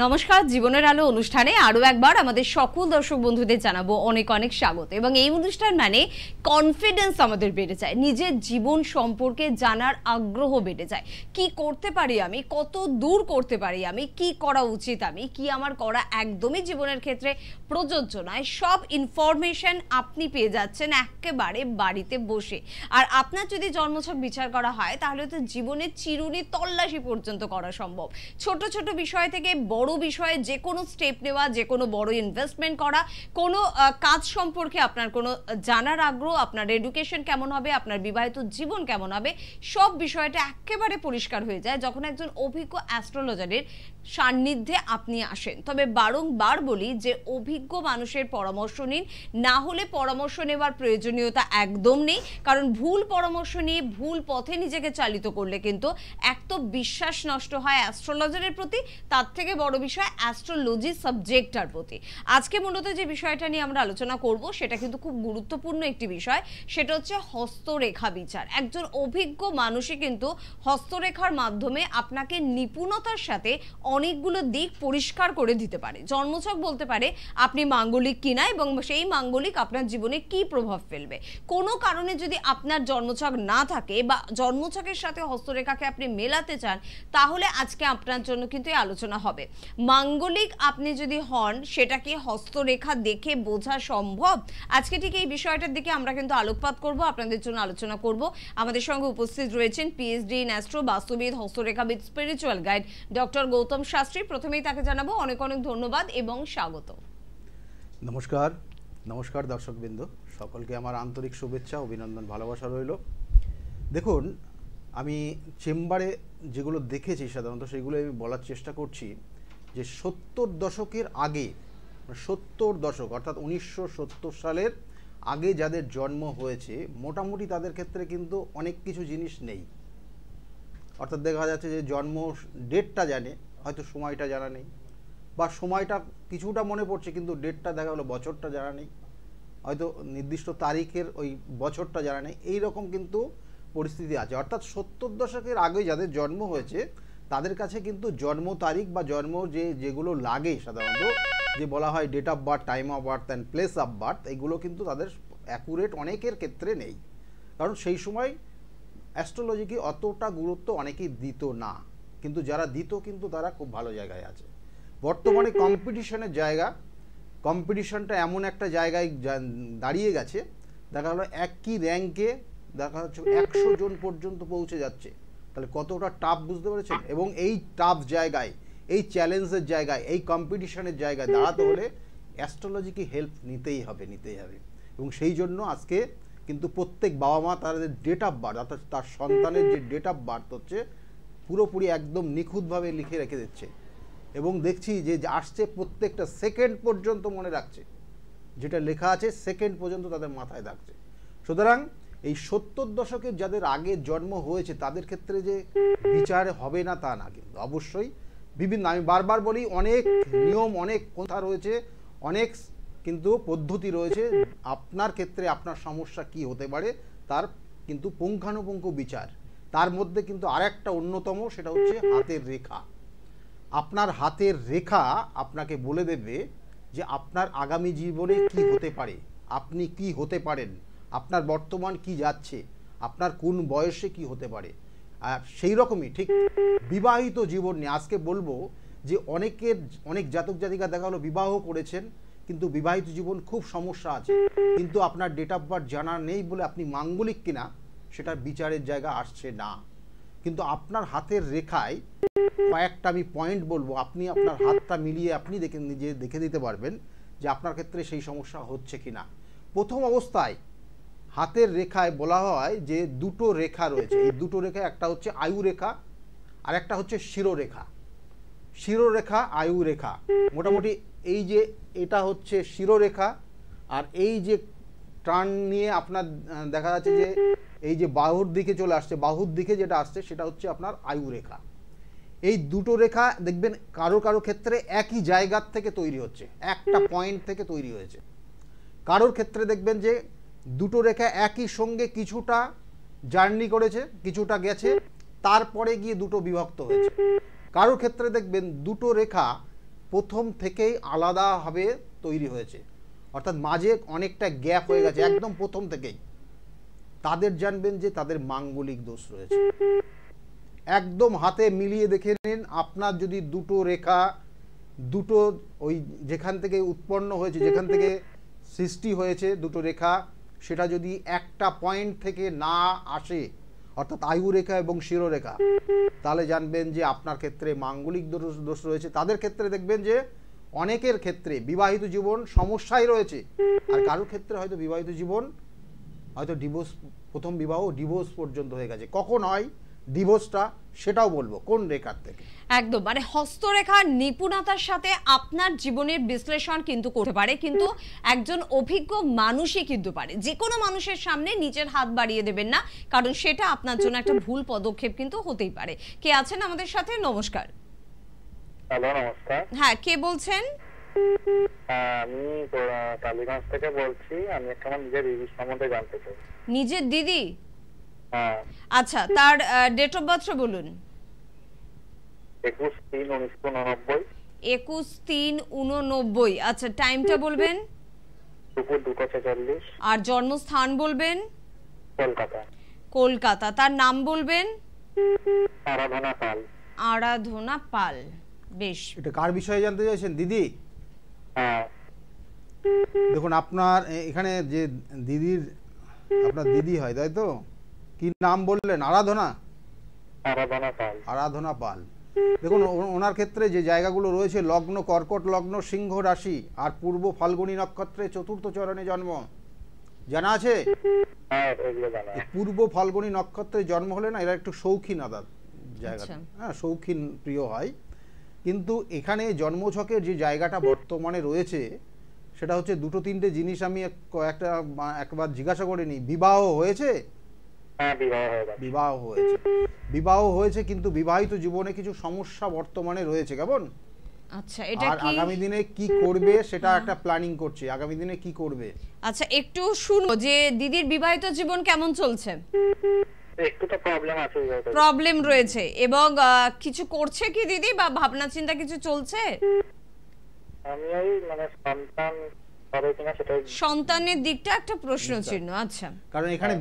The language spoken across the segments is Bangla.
নমস্কার, জীবনের আলো অনুষ্ঠানে আরো একবার আমাদের সকল দর্শক বন্ধুদের জানাবো অনেক অনেক স্বাগত। এবং এই অনুষ্ঠান মানে কনফিডেন্স আমাদের বেড়ে যায়, নিজের জীবন সম্পর্কে জানার আগ্রহ বেড়ে যায়। কি করতে পারি আমি, কত দূর করতে পারি আমি, কি করা উচিত আমি, কি আমার করা একদমই জীবনের ক্ষেত্রে প্রযোজ্য নয়, সব ইনফরমেশন আপনি পেয়ে যাচ্ছেন একেবারে বাড়িতে বসে। আর আপনার যদি জন্মছক বিচার করা হয় তাহলে তো জীবনের চিরুনি তল্লাশি পর্যন্ত করা সম্ভব। ছোট ছোট বিষয় থেকে বড় বিষয়ে যে কোনো স্টেপ নেওয়া, যে কোনো বড় ইনভেস্টমেন্ট করা, কোনো কাজ সম্পর্কে আপনার কোনো জানার আগ্রহ, আপনার এডুকেশন কেমন হবে, আপনার বিবাহিত জীবন কেমন হবে, সব বিষয়টা একেবারে পরিষ্কার হয়ে যায় যখন একজন অভিজ্ঞ অ্যাস্ট্রোলজারের সান্নিধ্যে আপনি আসেন। তবে বারংবার বলি যে অভিজ্ঞ মানুষের পরামর্শ নিন, না হলে পরামর্শ নেওয়ার প্রয়োজনীয়তা একদম নেই। কারণ ভুল পরামর্শ নিয়ে ভুল পথে নিজেকে চালিত করলে কিন্তু এক তো বিশ্বাস নষ্ট হয় অ্যাস্ট্রোলজারের প্রতি, তার থেকে বড় বিষয় অ্যাস্ট্রোলজি সাবজেক্টটার প্রতি। আজকে মূলত যে বিষয়টা নিয়ে আমরা আলোচনা করব সেটা কিন্তু খুব গুরুত্বপূর্ণ একটি বিষয়, সেটা হচ্ছে হস্তরেখা বিচার। একজন অভিজ্ঞ মানুষই কিন্তু হস্তরেখার মাধ্যমে আপনাকে নিপুণতার সাথে অনেকগুলো দিক পরিষ্কার করে দিতে পারে। জন্মছক বলতে পারে আপনি মাঙ্গলিক কিনা এবং সেই মাঙ্গলিক আপনার জীবনে কি প্রভাব ফেলবে। কোনো কারণে যদি আপনার জন্মছক না থাকে বা জন্মছকের সাথে হস্তরেখাকে আপনি মেলাতে চান, তাহলে আজকে আপনার জন্য কিন্তু এই আলোচনা হবে। মাঙ্গলিক আপনি যদি হন, সেটা কি হস্তরেখা দেখে বোঝা সম্ভব? আজকে ঠিক এই বিষয়টার দিকে আমরা কিন্তু আলোকপাত করব, আপনাদের জন্য আলোচনা করব। আমাদের সঙ্গে উপস্থিত রয়েছেন পিএইচডি ইন অ্যাস্ট্রো, বাস্তুবিদ, হস্তরেখাবিদ, spiritual guide doctor Gautam Shastri. প্রথমেই তাকে জানাবো অনেক অনেক ধন্যবাদ এবং স্বাগত। নমস্কার নমস্কার দর্শকবৃন্দ, সকলকে আমার আন্তরিক শুভেচ্ছা, অভিনন্দন, ভালোবাসা রইল। দেখুন, আমি চেম্বারে যেগুলো দেখেছি সাধারণত সেগুলো আমি বলার চেষ্টা করছি যে 70 দশকের আগে, 70 দশক অর্থাৎ 1970 সালের আগে যাদের জন্ম হয়েছে মোটামুটি তাদের ক্ষেত্রে কিন্তু অনেক কিছু জিনিস নেই। অর্থাৎ দেখা যাচ্ছে যে জন্ম ডেটটা জানে, হয়তো সময়টা জানা নেই, বা সময়টা কিছুটা মনে পড়ছে কিন্তু ডেটটা দেখা গেলো বছরটা জানা নেই, হয়তো নির্দিষ্ট তারিখের ওই বছরটা জানা নেই, এইরকম কিন্তু পরিস্থিতি আছে। অর্থাৎ 70 দশকের আগে যাদের জন্ম হয়েছে তাদের কাছে কিন্তু জন্ম তারিখ বা জন্ম যেগুলো লাগে সাধারণত, যে বলা হয় date of birth, time of birth and place of birth, এগুলো কিন্তু তাদের অ্যাকুরেট অনেকের ক্ষেত্রে নেই। কারণ সেই সময় অ্যাস্ট্রোলজিকে অতটা গুরুত্ব অনেকেই দিত না, কিন্তু যারা দিত কিন্তু তারা খুব ভালো জায়গায় আছে। বর্তমানে কম্পিটিশনের জায়গা, কম্পিটিশনটা এমন একটা জায়গায় দাঁড়িয়ে গেছে, দেখা গেলো একই র্যাঙ্কে দেখা যাচ্ছে 100 জন পর্যন্ত পৌঁছে যাচ্ছে। তাহলে কতটা টাফ বুঝতে পেরেছেন? এবং এই টাফ জায়গায়, এই চ্যালেঞ্জের জায়গায়, এই কম্পিটিশনের জায়গায় দাঁড়াতে হলে অ্যাস্ট্রোলজিকে হেল্প নিতেই হবে। এবং সেই জন্য আজকে কিন্তু প্রত্যেক বাবা মা তাদের ডেট অফ বার্থ, অর্থাৎ তার সন্তানের যে ডেট অফ বার্থ হচ্ছে পুরোপুরি একদম নিখুঁতভাবে লিখে রেখে দিচ্ছে। এবং দেখছি যে আসছে প্রত্যেকটা সেকেন্ড পর্যন্ত মনে রাখছে, যেটা লেখা আছে সেকেন্ড পর্যন্ত তাদের মাথায় থাকছে। সুতরাং এই 70 দশকের যাদের আগে জন্ম হয়েছে তাদের ক্ষেত্রে যে বিচার হবে না তা না, কিন্তু অবশ্যই বিভিন্ন, আমি বারবার বলি, অনেক নিয়ম, অনেক কথা রয়েছে, অনেক কিন্তু পদ্ধতি রয়েছে। আপনার ক্ষেত্রে আপনার সমস্যা কি হতে পারে তার কিন্তু পুঙ্খানুপুঙ্খ বিচার। তার মধ্যে কিন্তু আরেকটা অন্যতম, সেটা হচ্ছে হাতের রেখা। আপনার হাতের রেখা আপনাকে বলে দেবে যে আপনার আগামী জীবনে কি হতে পারে, আপনি কি হতে পারেন, আপনার বর্তমান কি যাচ্ছে, আপনার কোন বয়সে কি হতে পারে। আর সেই রকমই ঠিক বিবাহিত জীবন নিয়ে আজকে বলবো যে অনেক জাতক জাতিকা দেখা হলো বিবাহ করেছেন কিন্তু বিবাহিত জীবন খুব সমস্যা আছে, কিন্তু আপনার ডেট অফ বার্থ জানা নেই বলে আপনি মাঙ্গলিক কিনা সেটার বিচারের জায়গা আসছে না। কিন্তু আপনার হাতের রেখায় কয়েকটা আমি পয়েন্ট বলবো, আপনি আপনার হাতটা মিলিয়ে আপনি নিজে দেখে দিতে পারবেন যে আপনার ক্ষেত্রে সেই সমস্যা হচ্ছে কিনা। প্রথম অবস্থায় হাতের রেখায় বলা হয় যে দুটো রেখা রয়েছে। এই দুটো রেখা, একটা হচ্ছে আয়ু রেখা আর একটা হচ্ছে শিরোরেখা। শিরোরেখা, আয়ু রেখা, মোটামুটি এই যে এটা হচ্ছে শিরোরেখা, আর এই যে টার্ন নিয়ে আপনার দেখা যাচ্ছে যে এই যে বাহুর দিকে চলে আসছে, বাহুর দিকে যেটা আসছে সেটা হচ্ছে আপনার আয়ু রেখা। এই দুটো রেখা দেখবেন কারো কারো ক্ষেত্রে একই জায়গার থেকে তৈরি হচ্ছে, একটা পয়েন্ট থেকে তৈরি হয়েছে। কারোর ক্ষেত্রে দেখবেন যে দুটো রেখা একই সঙ্গে কিছুটা জার্নি করেছে, কিছুটা গেছে, তারপরে গিয়ে দুটো বিভক্ত হয়েছে। কারোর ক্ষেত্রে দেখবেন দুটো রেখা প্রথম থেকেই আলাদাভাবে তৈরি হয়েছে, অর্থাৎ মাঝে অনেকটা গ্যাপ হয়ে গেছে একদম প্রথম থেকেই, তাদের জানবেন যে তাদের মাঙ্গলিক দোষ রয়েছে। একদম হাতে মিলিয়ে দেখে নিন, আপনার যদি দুটো রেখা, দুটো ওই যেখান থেকে উৎপন্ন হয়েছে, যেখান থেকে সৃষ্টি হয়েছে দুটো রেখা, সেটা যদি একটা পয়েন্ট থেকে না আসে, অর্থাৎ আয়ু রেখা এবং শিরোরেখা, তাহলে জানবেন যে আপনার ক্ষেত্রে মাঙ্গলিক দোষ রয়েছে। তাদের ক্ষেত্রে দেখবেন যে অনেকের ক্ষেত্রে বিবাহিত জীবন সমস্যায় রয়েছে, আর কারোর ক্ষেত্রে হয়তো বিবাহিত জীবন হয়তো ডিভোর্স, প্রথম বিবাহ ডিভোর্স পর্যন্ত হয়ে গেছে। কখন হয় ডিভোর্সটা সেটাও বলবো, কোন রেখার থেকে। একদম, মানে হস্তরেখার নিপুণতার সাথে আপনার জীবনের বিশ্লেষণ কিন্তু করতে পারে, কিন্তু একজন অভিজ্ঞ মানুষই কিন্তু পারে। যে কোনো মানুষের সামনে নিজের হাত বাড়িয়ে দেবেন না, কারণ সেটা আপনার জন্য একটা ভুল পদক্ষেপ কিন্তু হতেই পারে। কে আছেন আমাদের সাথে? নমস্কার। হ্যালো, নমস্কার। হ্যাঁ, কে বলছেন? আমি টালিগঞ্জ থেকে বলছি। আমি একটা আমার নিজের দিদির সম্বন্ধে জানতে চাই। নিজের দিদি? হ্যাঁ। আচ্ছা, তার ডেট অফ বার্থ বলুন। 21/3/1989। 21/3/19। আচ্ছা, টাইমটা বলবেন? দুপুর 2:46। আর জন্মস্থান বলবেন? কলকাতা। কলকাতা। তার নাম বলবেন? আরাধনা পাল। আরাধনা পাল। বেশ। এটা কার বিষয়ে জানতে চাইছেন দিদি? হ্যাঁ। দেখুন, আপনার এখানে যে দিদির, আপনার দিদি হয় তাই তো? কি নাম বললেন? আরাধনা? আরাধনা পাল। আরাধনা পাল। দেখুন, ওনার ক্ষেত্রে যে জায়গাগুলো রয়েছে, লগ্ন কর্কট লগ্ন, সিংহ রাশি, আর পূর্ব ফাল্গুনী নক্ষত্রে চতুর্থ চরণে জন্ম, জানা আছে? হ্যাঁ, এগুলো জানা। পূর্ব ফাল্গুনী নক্ষত্রে জন্ম হলে না, এরা একটু শৌখিন আদার জায়গা, হ্যাঁ, শৌখিন প্রিয় হয়। কিন্তু এখানে জন্মছকের যে জায়গাটা বর্তমানে রয়েছে, সেটা হচ্ছে দুটো তিনটে জিনিস আমি একবার জিজ্ঞাসা করে নিই। বিবাহ হয়েছে? হ্যাঁ, বিবাহ হয়েছে। বিবাহ হয়েছে, কিন্তু বিবাহিত জীবনে কিছু সমস্যা বর্তমানে রয়েছে, কেমন? আচ্ছা, এটা আর কি আগামী দিনে কি করবে সেটা একটা প্ল্যানিং করছে, আগামী দিনে কি করবে। আচ্ছা, একটু শুনো যে দিদির বিবাহিত জীবন কেমন চলছে। একটু তো প্রবলেম আছে। প্রবলেম রয়েছে, এবং কিছু করছে কি দিদি, বা ভাবনা চিন্তা কিছু চলছে? আমি ওই মানে সন্তান হবে কিনা সেটাই। সন্তানের দিকটা একটা প্রশ্ন চিহ্ন। আচ্ছা, কারণ এখানে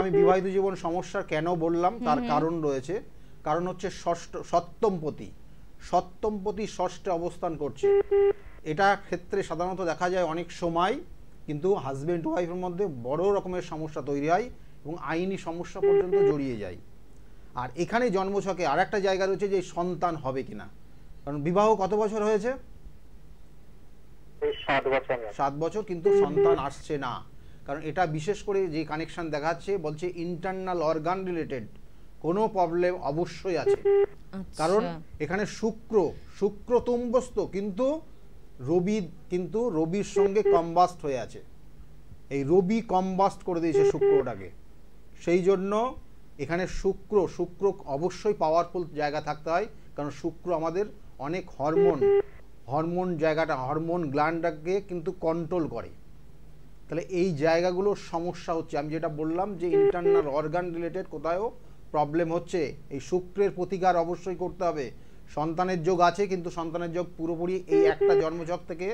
আমি বিবাহিত জীবন সমস্যা কেন বললাম তার কারণ রয়েছে। কারণ হচ্ছে সপ্তমপতি ষষ্ঠে অবস্থান করছে। এটা ক্ষেত্রে সাধারণত দেখা যায় অনেক সময় কিন্তু হাজবেন্ড ওয়াইফের মধ্যে বড় রকমের সমস্যা তৈরি হয় এবং আইনি সমস্যা পর্যন্ত জড়িয়ে যায়। আর এখানে জন্মছকে আর একটা জায়গা রয়েছে যে সন্তান হবে কিনা। কারণ বিবাহ কত বছর হয়েছে? 7 বছর, কিন্তু সন্তান আসছে না। কারণ এটা বিশেষ করে যে কানেকশন দেখাচ্ছে, বলছে ইন্টারনাল অর্গান রিলেটেড কোনো প্রবলেম অবশ্যই আছে। কারণ এখানে শুক্র তুঙ্গস্থ, কিন্তু রবির সঙ্গে কম্বাস্ট হয়ে আছে। এই রবি কম্বাস্ট করে দিয়েছে শুক্রটাকে। সেই জন্য এখানে শুক্র অবশ্যই পাওয়ারফুল জায়গা থাকতে হয়। কারণ শুক্র আমাদের অনেক হরমোন জায়গাটা, হরমোন গ্ল্যান্ডটাকে কিন্তু কন্ট্রোল করে। তাহলে এই জায়গাগুলোর সমস্যা হচ্ছে, আমি যেটা বললাম যে ইন্টারনাল অর্গান রিলেটেড কোথাও প্রবলেম হচ্ছে। এই শুক্রের প্রতিকার অবশ্যই করতে হবে। সন্তানের যোগ আছে, কিন্তু সন্তানের যোগ পুরোপুরি এই একটা জন্মছক থেকে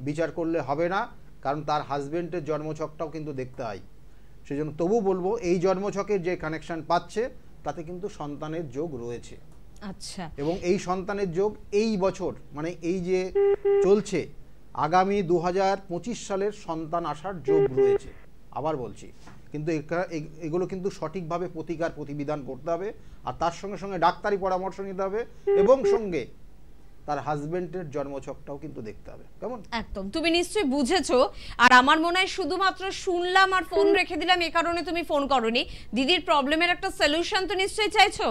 বিচার করলে হবে না, কারণ তার হাজবেন্ডের জন্মছকটাও কিন্তু দেখতে হয়। সেই জন্য তবু বলবো, এই জন্মছকের যে কানেকশন পাচ্ছে তাতে কিন্তু সন্তানের যোগ রয়েছে। আচ্ছা, এবং এই সন্তানের যোগ এই বছর, মানে এই যে চলছে, আগামী 2025 সালের সন্তান আসার যোগ রয়েছে। আবার বলছি, কিন্তু এগুলো কিন্তু সঠিকভাবে প্রতিবিধান করতে হবে, আর তার সঙ্গে সঙ্গে ডাক্তারি পরামর্শ নিতে হবে, এবং সঙ্গে তার হাজবেন্ডের জন্মছকটাও কিন্তু দেখতে হবে। কেমন? একদম, তুমি নিশ্চয়ই বুঝেছো। আর আমার মনে হয় শুধুমাত্র শুনলাম আর ফোন রেখে দিলাম এই কারণে তুমি ফোন করোনি। দিদির প্রবলেমের একটা সলিউশন তো নিশ্চয়ই চাইছো।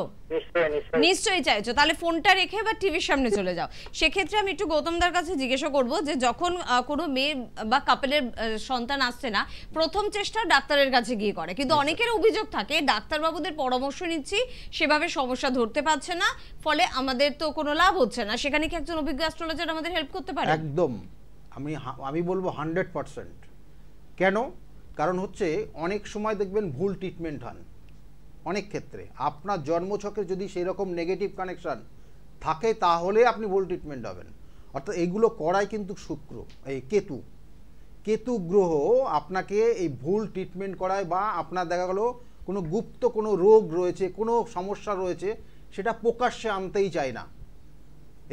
নিশ্চয়ই চাইছো, তাহলে ফোনটা রেখে বা টিভির সামনে চলে যাও। সেক্ষেত্রে আমি একটু গৌতমদার কাছে জিজ্ঞাসা করবো যে যখন কোনো মেয়ে বা কাপেলের সন্তান আসছে না, প্রথম চেষ্টা ডাক্তারের কাছে গিয়ে করে, কিন্তু অনেকের অভিযোগ থাকে ডাক্তারবাবুদের পরামর্শ নিচ্ছি, সেভাবে সমস্যা ধরতে পারছে না, ফলে আমাদের তো কোনো লাভ হচ্ছে না। সেখানে কি একজন অভিজ্ঞ অ্যাস্ট্রোলজার আমাদের হেল্প করতে পারে? একদম, আমি বলবো 100%। কেন? কারণ হচ্ছে অনেক সময় দেখবেন ভুল ট্রিটমেন্ট হন। অনেক ক্ষেত্রে আপনার জন্মছকে যদি সেই রকম নেগেটিভ কানেকশন থাকে, তাহলে আপনি ভুল ট্রিটমেন্ট হবেন। অর্থাৎ এইগুলো করাই কিন্তু শুক্র, এই কেতু গ্রহ আপনাকে এই ভুল ট্রিটমেন্ট করায়, বা আপনার দেখা গেলো কোনো গুপ্ত কোনো রোগ রয়েছে, কোনো সমস্যা রয়েছে, সেটা প্রকাশ্যে আনতেই চায় না।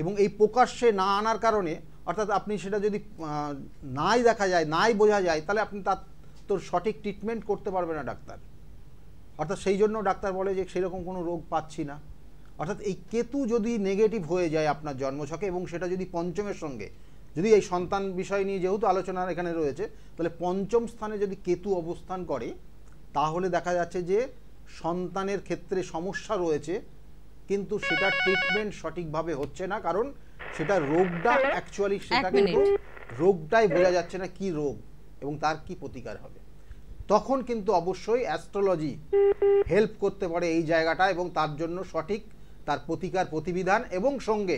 এবং এই প্রকাশ্যে না আনার কারণে, অর্থাৎ আপনি সেটা যদি নাই দেখা যায়, নাই বোঝা যায়, তাহলে আপনি তোর সঠিক ট্রিটমেন্ট করতে পারবে না ডাক্তার। অর্থাৎ সেই জন্য ডাক্তার বলে যে সেরকম কোনো রোগ পাচ্ছি না। অর্থাৎ এই কেতু যদি নেগেটিভ হয়ে যায় আপনার জন্মছকে, এবং সেটা যদি পঞ্চমের সঙ্গে, যদি এই সন্তান বিষয় নিয়ে যেহেতু আলোচনা এখানে রয়েছে, তাহলে পঞ্চম স্থানে যদি কেতু অবস্থান করে, তাহলে দেখা যাচ্ছে যে সন্তানের ক্ষেত্রে সমস্যা রয়েছে, কিন্তু সেটা ট্রিটমেন্ট সঠিকভাবে হচ্ছে না, কারণ সেটা রোগটা অ্যাকচুয়ালি সেটা কিন্তু রোগটাই বোঝা যাচ্ছে না কি রোগ এবং তার কি প্রতিকার হবে। তখন কিন্তু অবশ্যই অ্যাস্ট্রোলজি হেল্প করতে পারে এই জায়গাটা, এবং তার জন্য সঠিক তার প্রতিকার প্রতিবিধান এবং সঙ্গে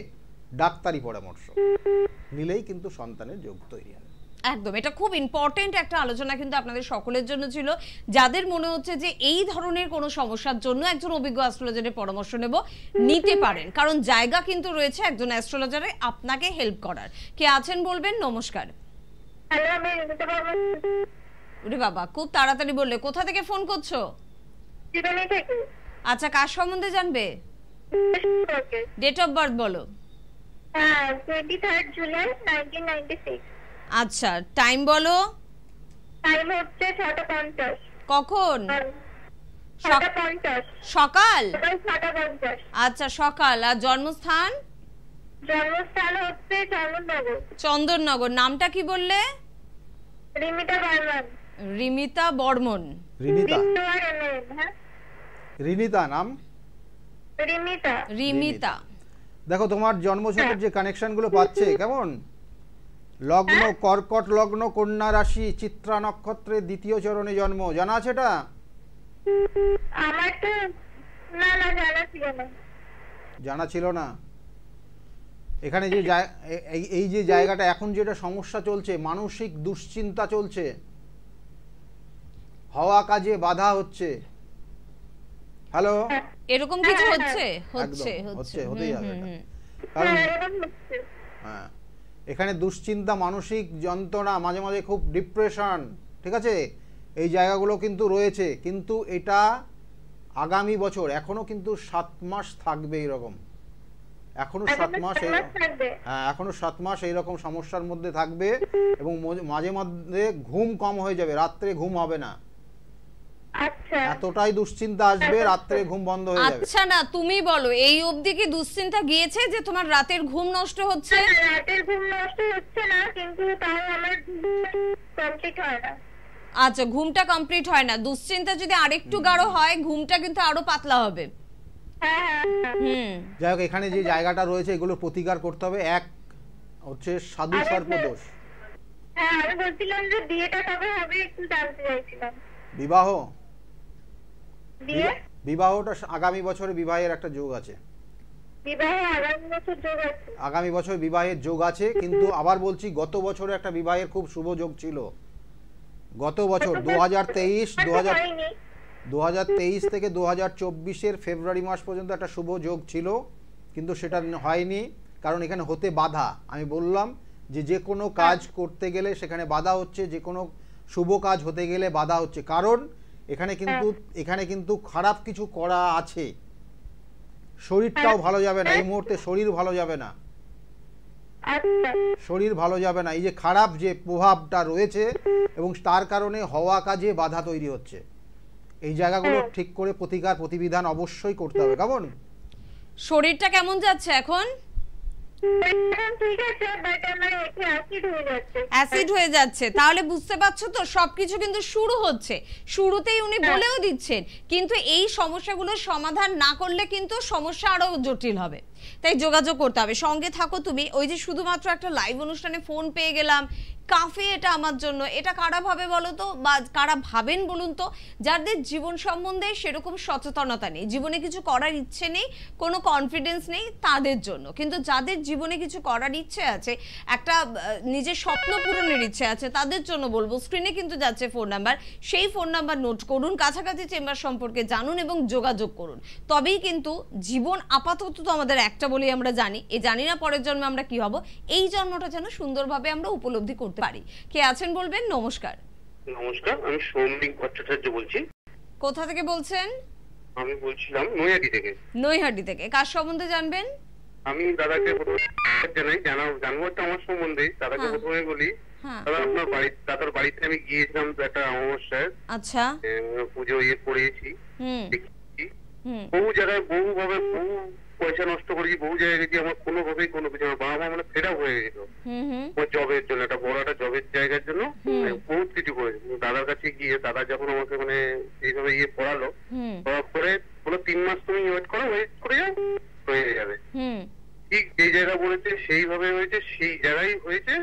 ডাক্তারি পরামর্শ নিলেই কিন্তু সন্তানের যোগ তৈরি হয়। একদম, এটা খুব ইম্পর্টেন্ট একটা আলোচনা কিন্তু আপনাদের সকলের জন্য ছিল। যাদের মনে হচ্ছে যে এই ধরনের কোনো সমস্যার জন্য একজন অভিজ্ঞ অ্যাস্ট্রোলজারের পরামর্শ নিতে পারেন, কারণ জায়গা কিন্তু রয়েছে একজন অ্যাস্ট্রোলজারের আপনাকে হেল্প করার। কে আছেন বলবেন? নমস্কার। হ্যালো, আমি রিমিতা বলছি। ওরে বাবা, খুব তাড়াতাড়ি বললে। কোথা থেকে ফোন করছো? জীবনী থেকে। আচ্ছা, কার সম্বন্ধে জানবে? ডেট অফ বার্থ বলো। হ্যাঁ, 23 জুলাই 1996। আচ্ছা, টাইম বলো। টাইম হচ্ছে 6:50। কখন? 6:50 সকাল? 6:50। আচ্ছা, সকাল। আর জন্মস্থান? জন্মস্থান হচ্ছে চন্দননগর। চন্দননগর। নামটা কি বললে? রিমিতা বর্মন। রিমিতা বর্মন। রিনিতা নাম? রিমিতা। দেখো তোমার জন্মছকের যে কানেকশনগুলো পাচ্ছে কেমন, লগ্ন কর্কট লগ্ন, কন্যা রাশি, চিত্রা নক্ষত্রে দ্বিতীয় চরণে জন্ম, জানা আছে এটা? আমার তো না জানা ছিল না। এখানে যে এই যে জায়গাটা এখন যেটা সমস্যা চলছে, মানসিক দুশ্চিন্তা চলছে, হওয়া কাজে বাধা হচ্ছে। হ্যালো, এরকম কিছু হচ্ছে? হতেই হবে, কারণ হ্যাঁ এখানে দুশ্চিন্তা, মানসিক যন্ত্রণা, মাঝে মাঝে খুব ডিপ্রেশন, ঠিক আছে, এই জায়গাগুলো কিন্তু রয়েছে। কিন্তু এটা আগামী বছর এখনো কিন্তু 7 মাস থাকবে এরকম, এখনো 7 মাস, হ্যাঁ এখনো 7 মাস এইরকম সমস্যার মধ্যে থাকবে। এবং মাঝে মধ্যে ঘুম কম হয়ে যাবে, রাত্রে ঘুম হবে না, এতটাই দুশ্চিন্তা আসবে, রাত্রে ঘুম বন্ধ হয়ে যাবে। আচ্ছা, না তুমি বলো, এই অবধি কি দুশ্চিন্তা গিয়েছে যে তোমার রাতের ঘুম নষ্ট হচ্ছে? রাতের ঘুম নষ্ট হচ্ছে না, কিন্তু তাও আমার কমপ্লিট হয় না। আচ্ছা, ঘুমটা কমপ্লিট হয় না। দুশ্চিন্তা যদি আরেকটু গাঢ় হয়, ঘুমটা কিন্তু আরো পাতলা হবে। যাই হোক, এখানে যে জায়গাটা রয়েছে এগুলো প্রতিকার করতে হবে। এক হচ্ছে সাধু সর্পদোষ। হ্যাঁ, আমি বলছিলাম যে বিয়েটা কবে হবে একটু জানতে চাইছিলাম। বিবাহটা আগামী বছরে বিবাহের একটা যোগ আছে। আগামী বছর বিবাহের যোগ আছে, কিন্তু আবার বলছি গত বছরে একটা বিবাহের খুব শুভ যোগ ছিল। গত বছর 2023 থেকে 2024 ফেব্রুয়ারি মাস পর্যন্ত একটা শুভ যোগ ছিল, কিন্তু সেটা হয়নি, কারণ এখানে হতে বাধা। আমি বললাম যে কোনো কাজ করতে গেলে সেখানে বাধা হচ্ছে, যে কোনো শুভ কাজ হতে গেলে বাধা হচ্ছে, কারণ এখানে কিন্তু খারাপ কিছু করা আছে। শরীরটাও ভালো যাবে না এই মুহূর্তে, শরীর ভালো যাবে না, শরীর ভালো যাবে না। এই যে খারাপ যে প্রভাবটা রয়েছে, এবং তার কারণে হওয়া কাজে বাধা তৈরি হচ্ছে। এই জায়গাগুলো ঠিক করে প্রতিকার প্রতিবিধান অবশ্যই করতে হবে। কেমন শরীরটা কেমন যাচ্ছে এখন? অ্যাসিড হয়ে যাচ্ছে, তাহলে বুঝতে পারছো তো সবকিছু কিন্তু শুরু হচ্ছে, শুরুতেই উনি বলেও দিচ্ছেন, কিন্তু এই সমস্যাগুলোর সমাধান না করলে কিন্তু সমস্যা আরো জটিল হবে। তাই যোগাযোগ করতে হবে, সঙ্গে থাকো তুমি। ওই যে শুধুমাত্র একটা লাইভ অনুষ্ঠানে ফোন পেয়ে গেলাম, কাফে এটা আমার জন্য, এটা কারা ভাবে বলো তো, বা কারা ভাবেন বলুন তো, যাদের জীবন সম্বন্ধে সেরকম সচেতনতা নেই, জীবনে কিছু করার ইচ্ছে নেই, কোনো কনফিডেন্স নেই, তাদের জন্য। কিন্তু যাদের জীবনে কিছু করার ইচ্ছে আছে, একটা নিজের স্বপ্ন পূরণের ইচ্ছে আছে, তাদের জন্য বলবো, স্ক্রিনে কিন্তু যাচ্ছে ফোন নাম্বার, সেই ফোন নাম্বার নোট করুন, কাছাকাছি চেম্বার সম্পর্কে জানুন এবং যোগাযোগ করুন। তবেই কিন্তু জীবন আপাতত তো আমাদের একটা বলেই আমরা জানি, এই জানি না পরের জন্মে আমরা কি হব, এই জন্মটা যেন সুন্দরভাবে আমরা উপলব্ধি করতে পারি। কে আছেন বলবেন? নমস্কার। নমস্কার, আমি সৌমিক ভট্টাচার্য বলছি। কোথা থেকে বলছেন? আমি বলছিলাম নৈহাটি থেকে। নৈহাটি থেকে। কার সম্বন্ধে জানবেন? আমি দাদাকে জানবো একটা আমার সম্বন্ধে। দাদাকে প্রথমে বলি, দাদা আপনার দাদার বাড়িতে আমি গিয়েছিলাম একটা অমাবস্যায়। আচ্ছা। পুজো করেছি, বহু জায়গায় বহু ভাবে বহু পয়সা নষ্ট করেছি, বহু জায়গায় গেছি, আমার কোনোভাবেই কোনো কিছু আমার বাবা মা মানে ফেড আপ হয়ে গেছিল আমার জবের জন্য, একটা বড় একটা জবের জায়গার জন্য বহুত কিছু করেছি। দাদার কাছে গিয়ে দাদা যখন আমাকে মানে এইভাবে পড়ালো, পড়ার পরে বলো 3 মাস তুমি ওয়েট করে যাও, হয়ে যাবে। ঠিক যেই জায়গা বলেছে সেইভাবে হয়েছে, সেই জায়গায় হয়েছে,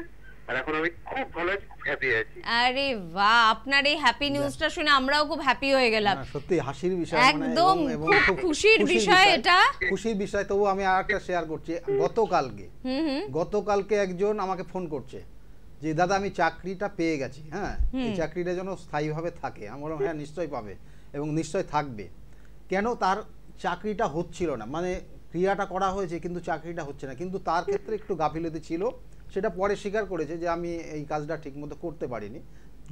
আর এখন আমি খুব ভালো আছি, খুব হ্যাপি আছি। আরে বাহ, আপনার এই হ্যাপি নিউজটা শুনে আমরাও খুব হ্যাপি হয়ে গেলাম। সত্যি হাসির বিষয়, একদম খুব খুশির বিষয় এটা। খুশির বিষয়। তবু আমি আরেকটা শেয়ার করছি। গতকালকে একজন আমাকে ফোন করছে যে দাদা আমি চাকরিটা পেয়ে গেছি, হ্যাঁ এই চাকরিটা যেন স্থায়ীভাবে থাকে। আমি বললাম হ্যাঁ নিশ্চয়ই পাবে এবং নিশ্চয় থাকবে। কেন তার চাকরিটা হচ্ছিল না, মানে ক্রিয়াটা করা হয়েছে কিন্তু চাকরিটা হচ্ছে না, কিন্তু তার ক্ষেত্রে একটু গাফিলতি ছিল, সেটা পরে স্বীকার করেছে যে আমি এই কাজটা ঠিকমতো করতে পারিনি।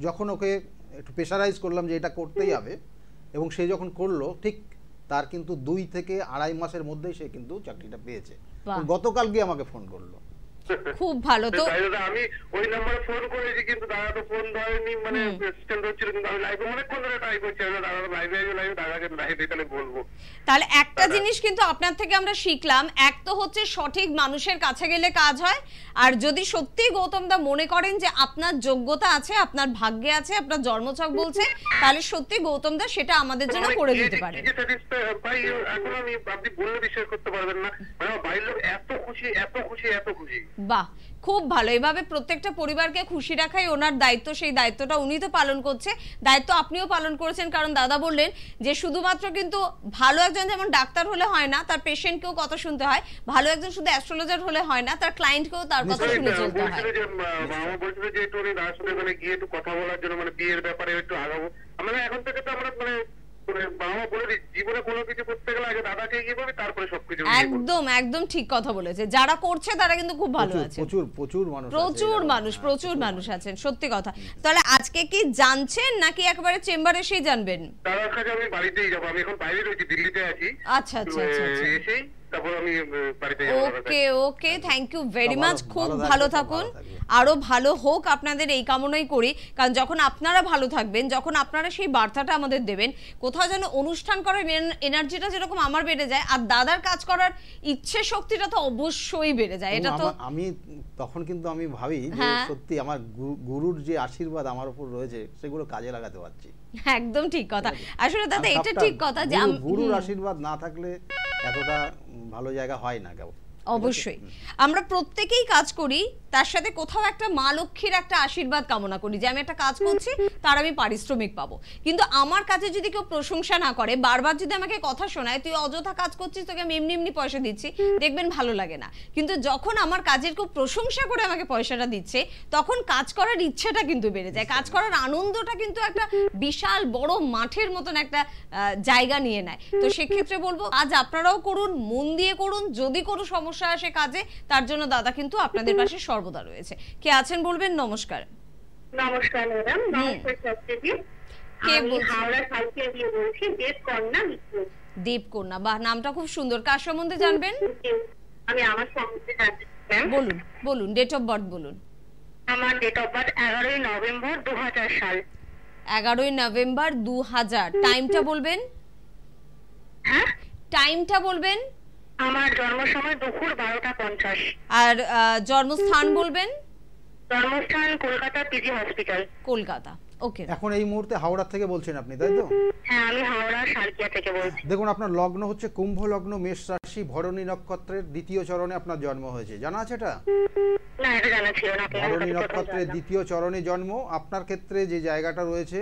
যখন ওকে একটু প্রেশারাইজ করলাম যে এটা করতেই হবে, এবং সে যখন করলো ঠিক তার কিন্তু 2 থেকে 2.5 মাসের মধ্যেই সে কিন্তু চাকরিটা পেয়েছে। গতকালকে আমাকে ফোন করলো। খুব ভালো। তো আমি ওই নম্বরে ফোন করেছি কিন্তু দাদা তো ফোন ধরেনি, মানে স্ট্যান্ড হচ্ছিল, কিন্তু আমি লাইভে অনেকক্ষণ ধরে ট্রাই করছি, দাদা লাইভে দাদাকে লাইভে তাহলে বলবো। তাহলে একটা জিনিস কিন্তু আপনার থেকে আমরা শিখলাম, এক তো হচ্ছে সঠিক মানুষের কাছে গেলে কাজ হয়, আর যদি সত্যি গৌতম দা মনে করেন যে আপনার যোগ্যতা আছে, আপনার ভাগ্যে আছে, আপনার জন্মছক বলছে, তাহলে সত্যি গৌতম দা সেটা আমাদের জন্য করে দিতে পারে। ভাই এখন আমি আপনি বললে বিশ্বাস করতে পারবেন না, মানে আমার বাড়ির লোক এত খুশি, এত খুশি, এত খুশি। বাহ, খুব ভালো। এভাবে প্রত্যেকটা পরিবারকে খুশি রাখাই ওনার দায়িত্ব, সেই দায়িত্বটা উনি তো পালন করছে, দায়িত্ব আপনিও পালন করেছেন। কারণ দাদা বললেন যে শুধুমাত্র কিন্তু ভালো একজন যেমন ডাক্তার হলে হয় না, তার পেশেন্টকেও কথা শুনতে হয়, ভালো একজন শুধু অ্যাস্ট্রোলজার হলে হয় না, তার ক্লায়েন্টকেও তার কথা শুনে চলতে হয়। মামা বলছিল যে একটু উনি দাদার সাথে মানে গিয়ে একটু কথা বলার জন্য, মানে বিয়ের ব্যাপারে একটু আগাবো। আমরা এখন থেকে তো আমরা মানে একদম ঠিক কথা বলেছে। যারা করছে তারা কিন্তু খুব ভালো আছে, প্রচুর মানুষ আছেন, সত্যি কথা। তাহলে আজকে কি জানছেন নাকি একবারে চেম্বারে এসেই জানবেন? দাদার কাছে আমি বাড়িতেই যাবো, আমি এখন বাইরে রয়েছি, দিল্লিতে আছি। আচ্ছা, এসেই তারপর আমি বাড়িতে যাব। ওকে, থ্যাংক ইউ ভেরি মাচ। খুব ভালো থাকুন, আরো ভালো হোক আপনাদের এই কামনাই করি। কারণ যখন আপনারা ভালো থাকবেন, যখন আপনারা সেই বার্তাটা আমাদের দেবেন, কোথাও যেন অনুষ্ঠান করার এনার্জিটা যেরকম আমার বেড়ে যায়, আর দাদার কাজ করার ইচ্ছে শক্তিটা তো অবশ্যই বেড়ে যায়। এটা তো আমি তখন কিন্তু আমি ভাবি যে সত্যি আমার গুরুর যে আশীর্বাদ আমার উপর রয়েছে সেগুলো কাজে লাগাতে পারছি। একদম ঠিক কথা। আসলে দাদা এটা ঠিক কথা যে গুরুর আশীর্বাদ না থাকলে এতটা ভালো জায়গা হয় না কেউ। অবশ্যই আমরা প্রত্যেকেই কাজ করি, তার সাথে কোথাও একটা মা লক্ষ্মীর একটা আশীর্বাদ কামনা করি যে আমি একটা কাজ করছি, তার আমি পারিশ্রমিক পাবো। কিন্তু আমার কাছে যদি কেউ প্রশংসা না করে, বারবার যদি আমাকে কথা শোনায় তুই অযথা কাজ করছিস, তোকে আমি এমনি পয়সা দিচ্ছি, দেখবেন ভালো লাগে না। কিন্তু যখন আমার কাজের কেউ প্রশংসা করে আমাকে পয়সাটা দিচ্ছে, তখন কাজ করার ইচ্ছেটা কিন্তু বেড়ে যায়, কাজ করার আনন্দটা কিন্তু একটা বিশাল বড় মাঠের মতন একটা জায়গা নিয়ে নেয়। তো সেক্ষেত্রে বলবো আজ আপনারাও করুন, মন দিয়ে করুন। যদি কোনো সমস্যা আসে কাজে, তার জন্য দাদা কিন্তু আপনাদের পাশে সর্বদা রয়েছে। কে আছেন বলবেন? নমস্কার। নমস্কার ম্যাডাম। নমস্কার সত্যি। কে বলছেন? হাওড়া সাইকেল দিয়ে বলছি, দেবকন্যা মিত্র। দেবকন্যা, বাহ, নামটা খুব সুন্দর। কার সম্বন্ধে জানবেন? আমি আমার সম্বন্ধে জানতে চাই। বলুন ডেট অফ বার্থ বলুন। আমার ডেট অফ বার্থ 11ই নভেম্বর 2000 সাল। 11ই নভেম্বর 2000। টাইমটা বলবেন? হ্যাঁ, টাইমটা বলবেন। আমার জন্ম সময় দুপুর 12টা 50। আর জন্মস্থান বলবেন? জন্মস্থান কলকাতা পিজি হসপিটাল, কলকাতা। ওকে। এখন এই মুহূর্তে হাওড়া থেকে বলছেন আপনি, তাই তো? হ্যাঁ, আমি হাওড়া সালকিয়া থেকে বলছি। দেখুন আপনার লগ্ন হচ্ছে কুম্ভ লগ্ন, মেষ রাশি, ভরণী নক্ষত্রের 2য় চরণে আপনার জন্ম হয়েছে। জানা আছে এটা? না, এটা জানা ছিল না। ভরণী নক্ষত্রের 2য় চরণে জন্ম। আপনার ক্ষেত্রে যে জায়গাটা রয়েছে,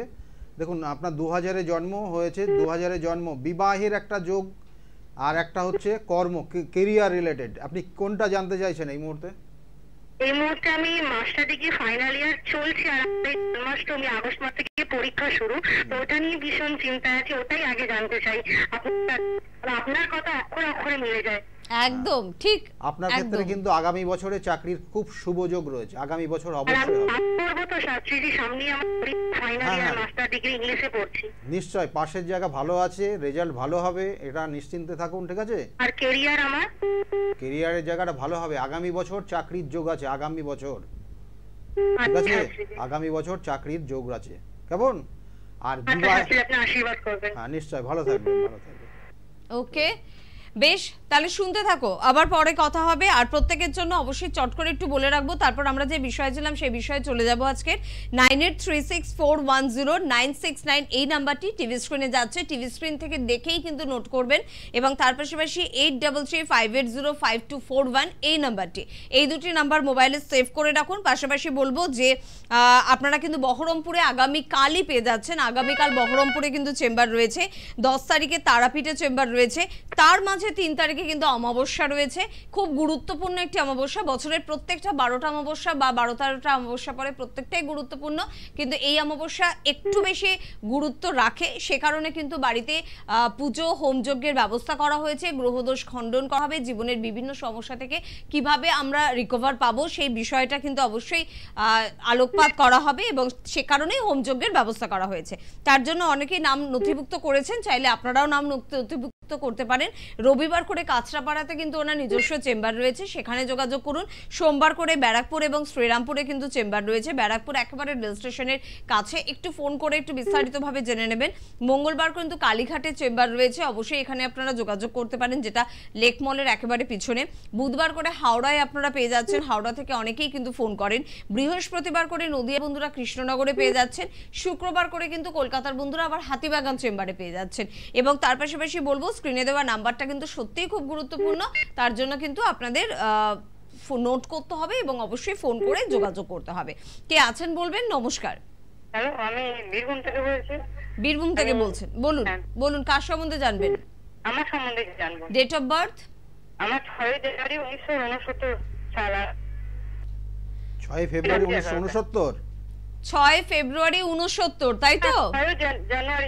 দেখুন আপনার 2000-এ জন্ম হয়েছে, 2000-এ জন্ম, বিবাহের একটা যোগ, আর একটা হচ্ছে কর্ম, কেরিয়ার রিলেটেড। আপনি কোনটা জানতে চাইছেন এই মুহূর্তে? এই মুহূর্তে আমি মাস্টার ডিগ্রি ফাইনাল ইয়ার চলছে, আর জন্মাষ্টমী আগস্ট মাস থেকে পরীক্ষা শুরু, তো ওটা নিয়ে ভীষণ চিন্তা আছে, ওটাই আগে জানতে চাই। আপনার কথা অক্ষরে অক্ষরে মিলে যায়। একদম ঠিক। আপনার ক্ষেত্রে কিন্তু আগামী বছরে চাকরির খুব শুভ যোগ রয়েছে, আগামী বছর অবশ্যই হবে। নিশ্চয় পাশের জায়গা ভালো আছে, রেজাল্ট ভালো হবে, এটা নিশ্চিন্তে থাকুন, ঠিক আছে। আর ক্যারিয়ার আমার ক্যারিয়ারের জায়গাটা ভালো হবে, আগামী বছর চাকরির যোগ আছে, আগামী বছর, ঠিক আছে, আগামী বছর চাকরির যোগ আছে, কেমন? আর বিবাহ, আপনি আশীর্বাদ করবেন। হ্যাঁ নিশ্চয়, ভালো থাকবেন, ভালো থাকবেন। ওকে, বেশ, তাহলে শুনতে থাকো, আবার পরে কথা হবে। আর প্রত্যেকের জন্য অবশ্যই চট করে একটু বলে রাখবো, তারপর আমরা যে বিষয়ে ছিলাম সেই বিষয়ে চলে যাব আজকের। 9836410969 এই নাম্বারটি টিভি স্ক্রিনে যাচ্ছে, টিভি স্ক্রিন থেকে দেখেই কিন্তু নোট করবেন। এবং তার পাশাপাশি 8335805241 এই নাম্বারটি, এই দুটি নাম্বার মোবাইলে সেভ করে রাখুন। পাশাপাশি বলবো যে আপনারা কিন্তু বহরমপুরে আগামীকালই পেয়ে যাচ্ছেন, আগামীকাল বহরমপুরে কিন্তু চেম্বার রয়েছে, 10 তারিখে তারাপীঠে চেম্বার রয়েছে, তার মাঝে 3 তারিখে কিন্তু অমাবস্যা রয়েছে, খুব গুরুত্বপূর্ণ একটি অমাবস্যা। বছরের প্রত্যেকটা 12টা অমাবস্যা বা 12-13টা অমাবস্যা পরে প্রত্যেকটাই গুরুত্বপূর্ণ, কিন্তু এই অমাবস্যা একটু বেশি গুরুত্ব রাখে, সে কারণে কিন্তু বাড়িতে পুজো হোমযজ্ঞের ব্যবস্থা করা হয়েছে, গ্রহদোষ খণ্ডন করা হবে, জীবনের বিভিন্ন সমস্যা থেকে কিভাবে আমরা রিকভার পাবো সেই বিষয়টা কিন্তু অবশ্যই আলোকপাত করা হবে, এবং সে কারণেই হোমযজ্ঞের ব্যবস্থা করা হয়েছে। তার জন্য অনেকেই নাম নথিভুক্ত করেছেন, চাইলে আপনারাও নাম নথিভুক্ত করতে পারেন। রবিবার করে কাঁচরাপাড়াতে কিন্তু ওনার নিজস্ব চেম্বার রয়েছে, সেখানে যোগাযোগ করুন। সোমবার করে ব্যারাকপুর এবং শ্রীরামপুরে কিন্তু চেম্বার রয়েছে, ব্যারাকপুর একেবারে রেল স্টেশনের কাছে, একটু ফোন করে একটু বিস্তারিতভাবে জেনে নেবেন। মঙ্গলবার কিন্তু কালীঘাটে চেম্বার রয়েছে, অবশ্যই এখানে আপনারা যোগাযোগ করতে পারেন, যেটা লেক মলের একেবারে পিছনে। বুধবার করে হাওড়ায় আপনারা পেয়ে যাচ্ছেন, হাওড়া থেকে অনেকেই কিন্তু ফোন করেন। বৃহস্পতিবার করে নদিয়া বন্ধুরা কৃষ্ণনগরে পেয়ে যাচ্ছেন, শুক্রবার করে কিন্তু কলকাতার বন্ধুরা আবার হাতিবাগান চেম্বারে পেয়ে যাচ্ছেন। এবং তার পাশাপাশি বলবো স্ক্রিনে দেওয়া নাম্বারটা কিন্তু সত্যিই খুব গুরুত্বপূর্ণ, তার জন্য কিন্তু আপনাদের নোট করতে হবে এবং অবশ্যই ফোন করে যোগাযোগ করতে হবে। কে আছেন বলবেন? নমস্কার। হ্যালো, আমি বীরভূম থেকে বলছি। বীরভূম থেকে বলছেন, বলুন বলুন, কার সম্বন্ধে জানবেন? আমার সম্বন্ধে জানবো। Date of birth? আমার 6 জানুয়ারি 1969 সাল। 6 ফেব্রুয়ারি 1969? 6 ফেব্রুয়ারি 69, তাই তো? 6 জানুয়ারি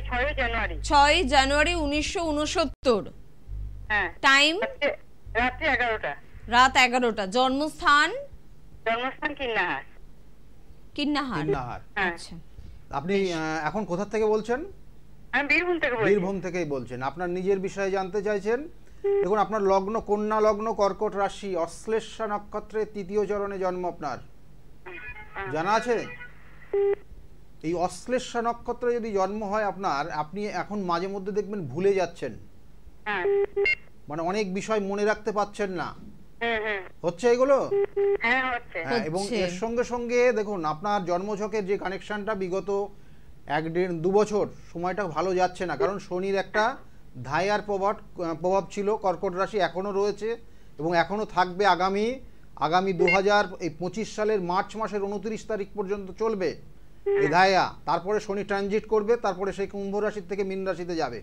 6 জানুয়ারি 1969। হ্যাঁ। টাইম? রাত 11টা। রাত 11টা। জন্মস্থান? জন্মস্থান কিন্নাহার। কিন্নাহার। আচ্ছা, আপনি এখন কোথা থেকে বলছেন? আমি বীরভূম থেকে বলছি। বীরভূম থেকেই বলছেন। আপনার নিজের বিষয়ে জানতে চাইছেন। দেখুন, আপনার লগ্ন কন্যা লগ্ন, কর্কট রাশি, অশ্লেষা নক্ষত্রের 3য় চরণে জন্ম আপনার, জানা আছে? এই অশ্লেষা নক্ষত্রে যদি জন্ম হয় আপনার, আপনি এখন মাঝে মধ্যে দেখবেন ভুলে যাচ্ছেন, মানে অনেক বিষয় মনে রাখতে পারছেন না, হচ্ছে এগুলো? হ্যাঁ হচ্ছে। হ্যাঁ, এবং এর সঙ্গে সঙ্গে দেখুন আপনার জন্মছকের যে কানেকশনটা বিগত 1-1.5-2 বছর সময়টা ভালো যাচ্ছে না, কারণ শনির একটা ধায়ার প্রভাব ছিল কর্কট রাশি, এখনো রয়েছে এবং এখনো থাকবে আগামী 2025 সালের মার্চ মাসের 29 তারিখ পর্যন্ত চলবে এই ধায়া। তারপরে শনি ট্রানজিট করবে, তারপরে সেই কুম্ভ রাশির থেকে মীন রাশিতে যাবে।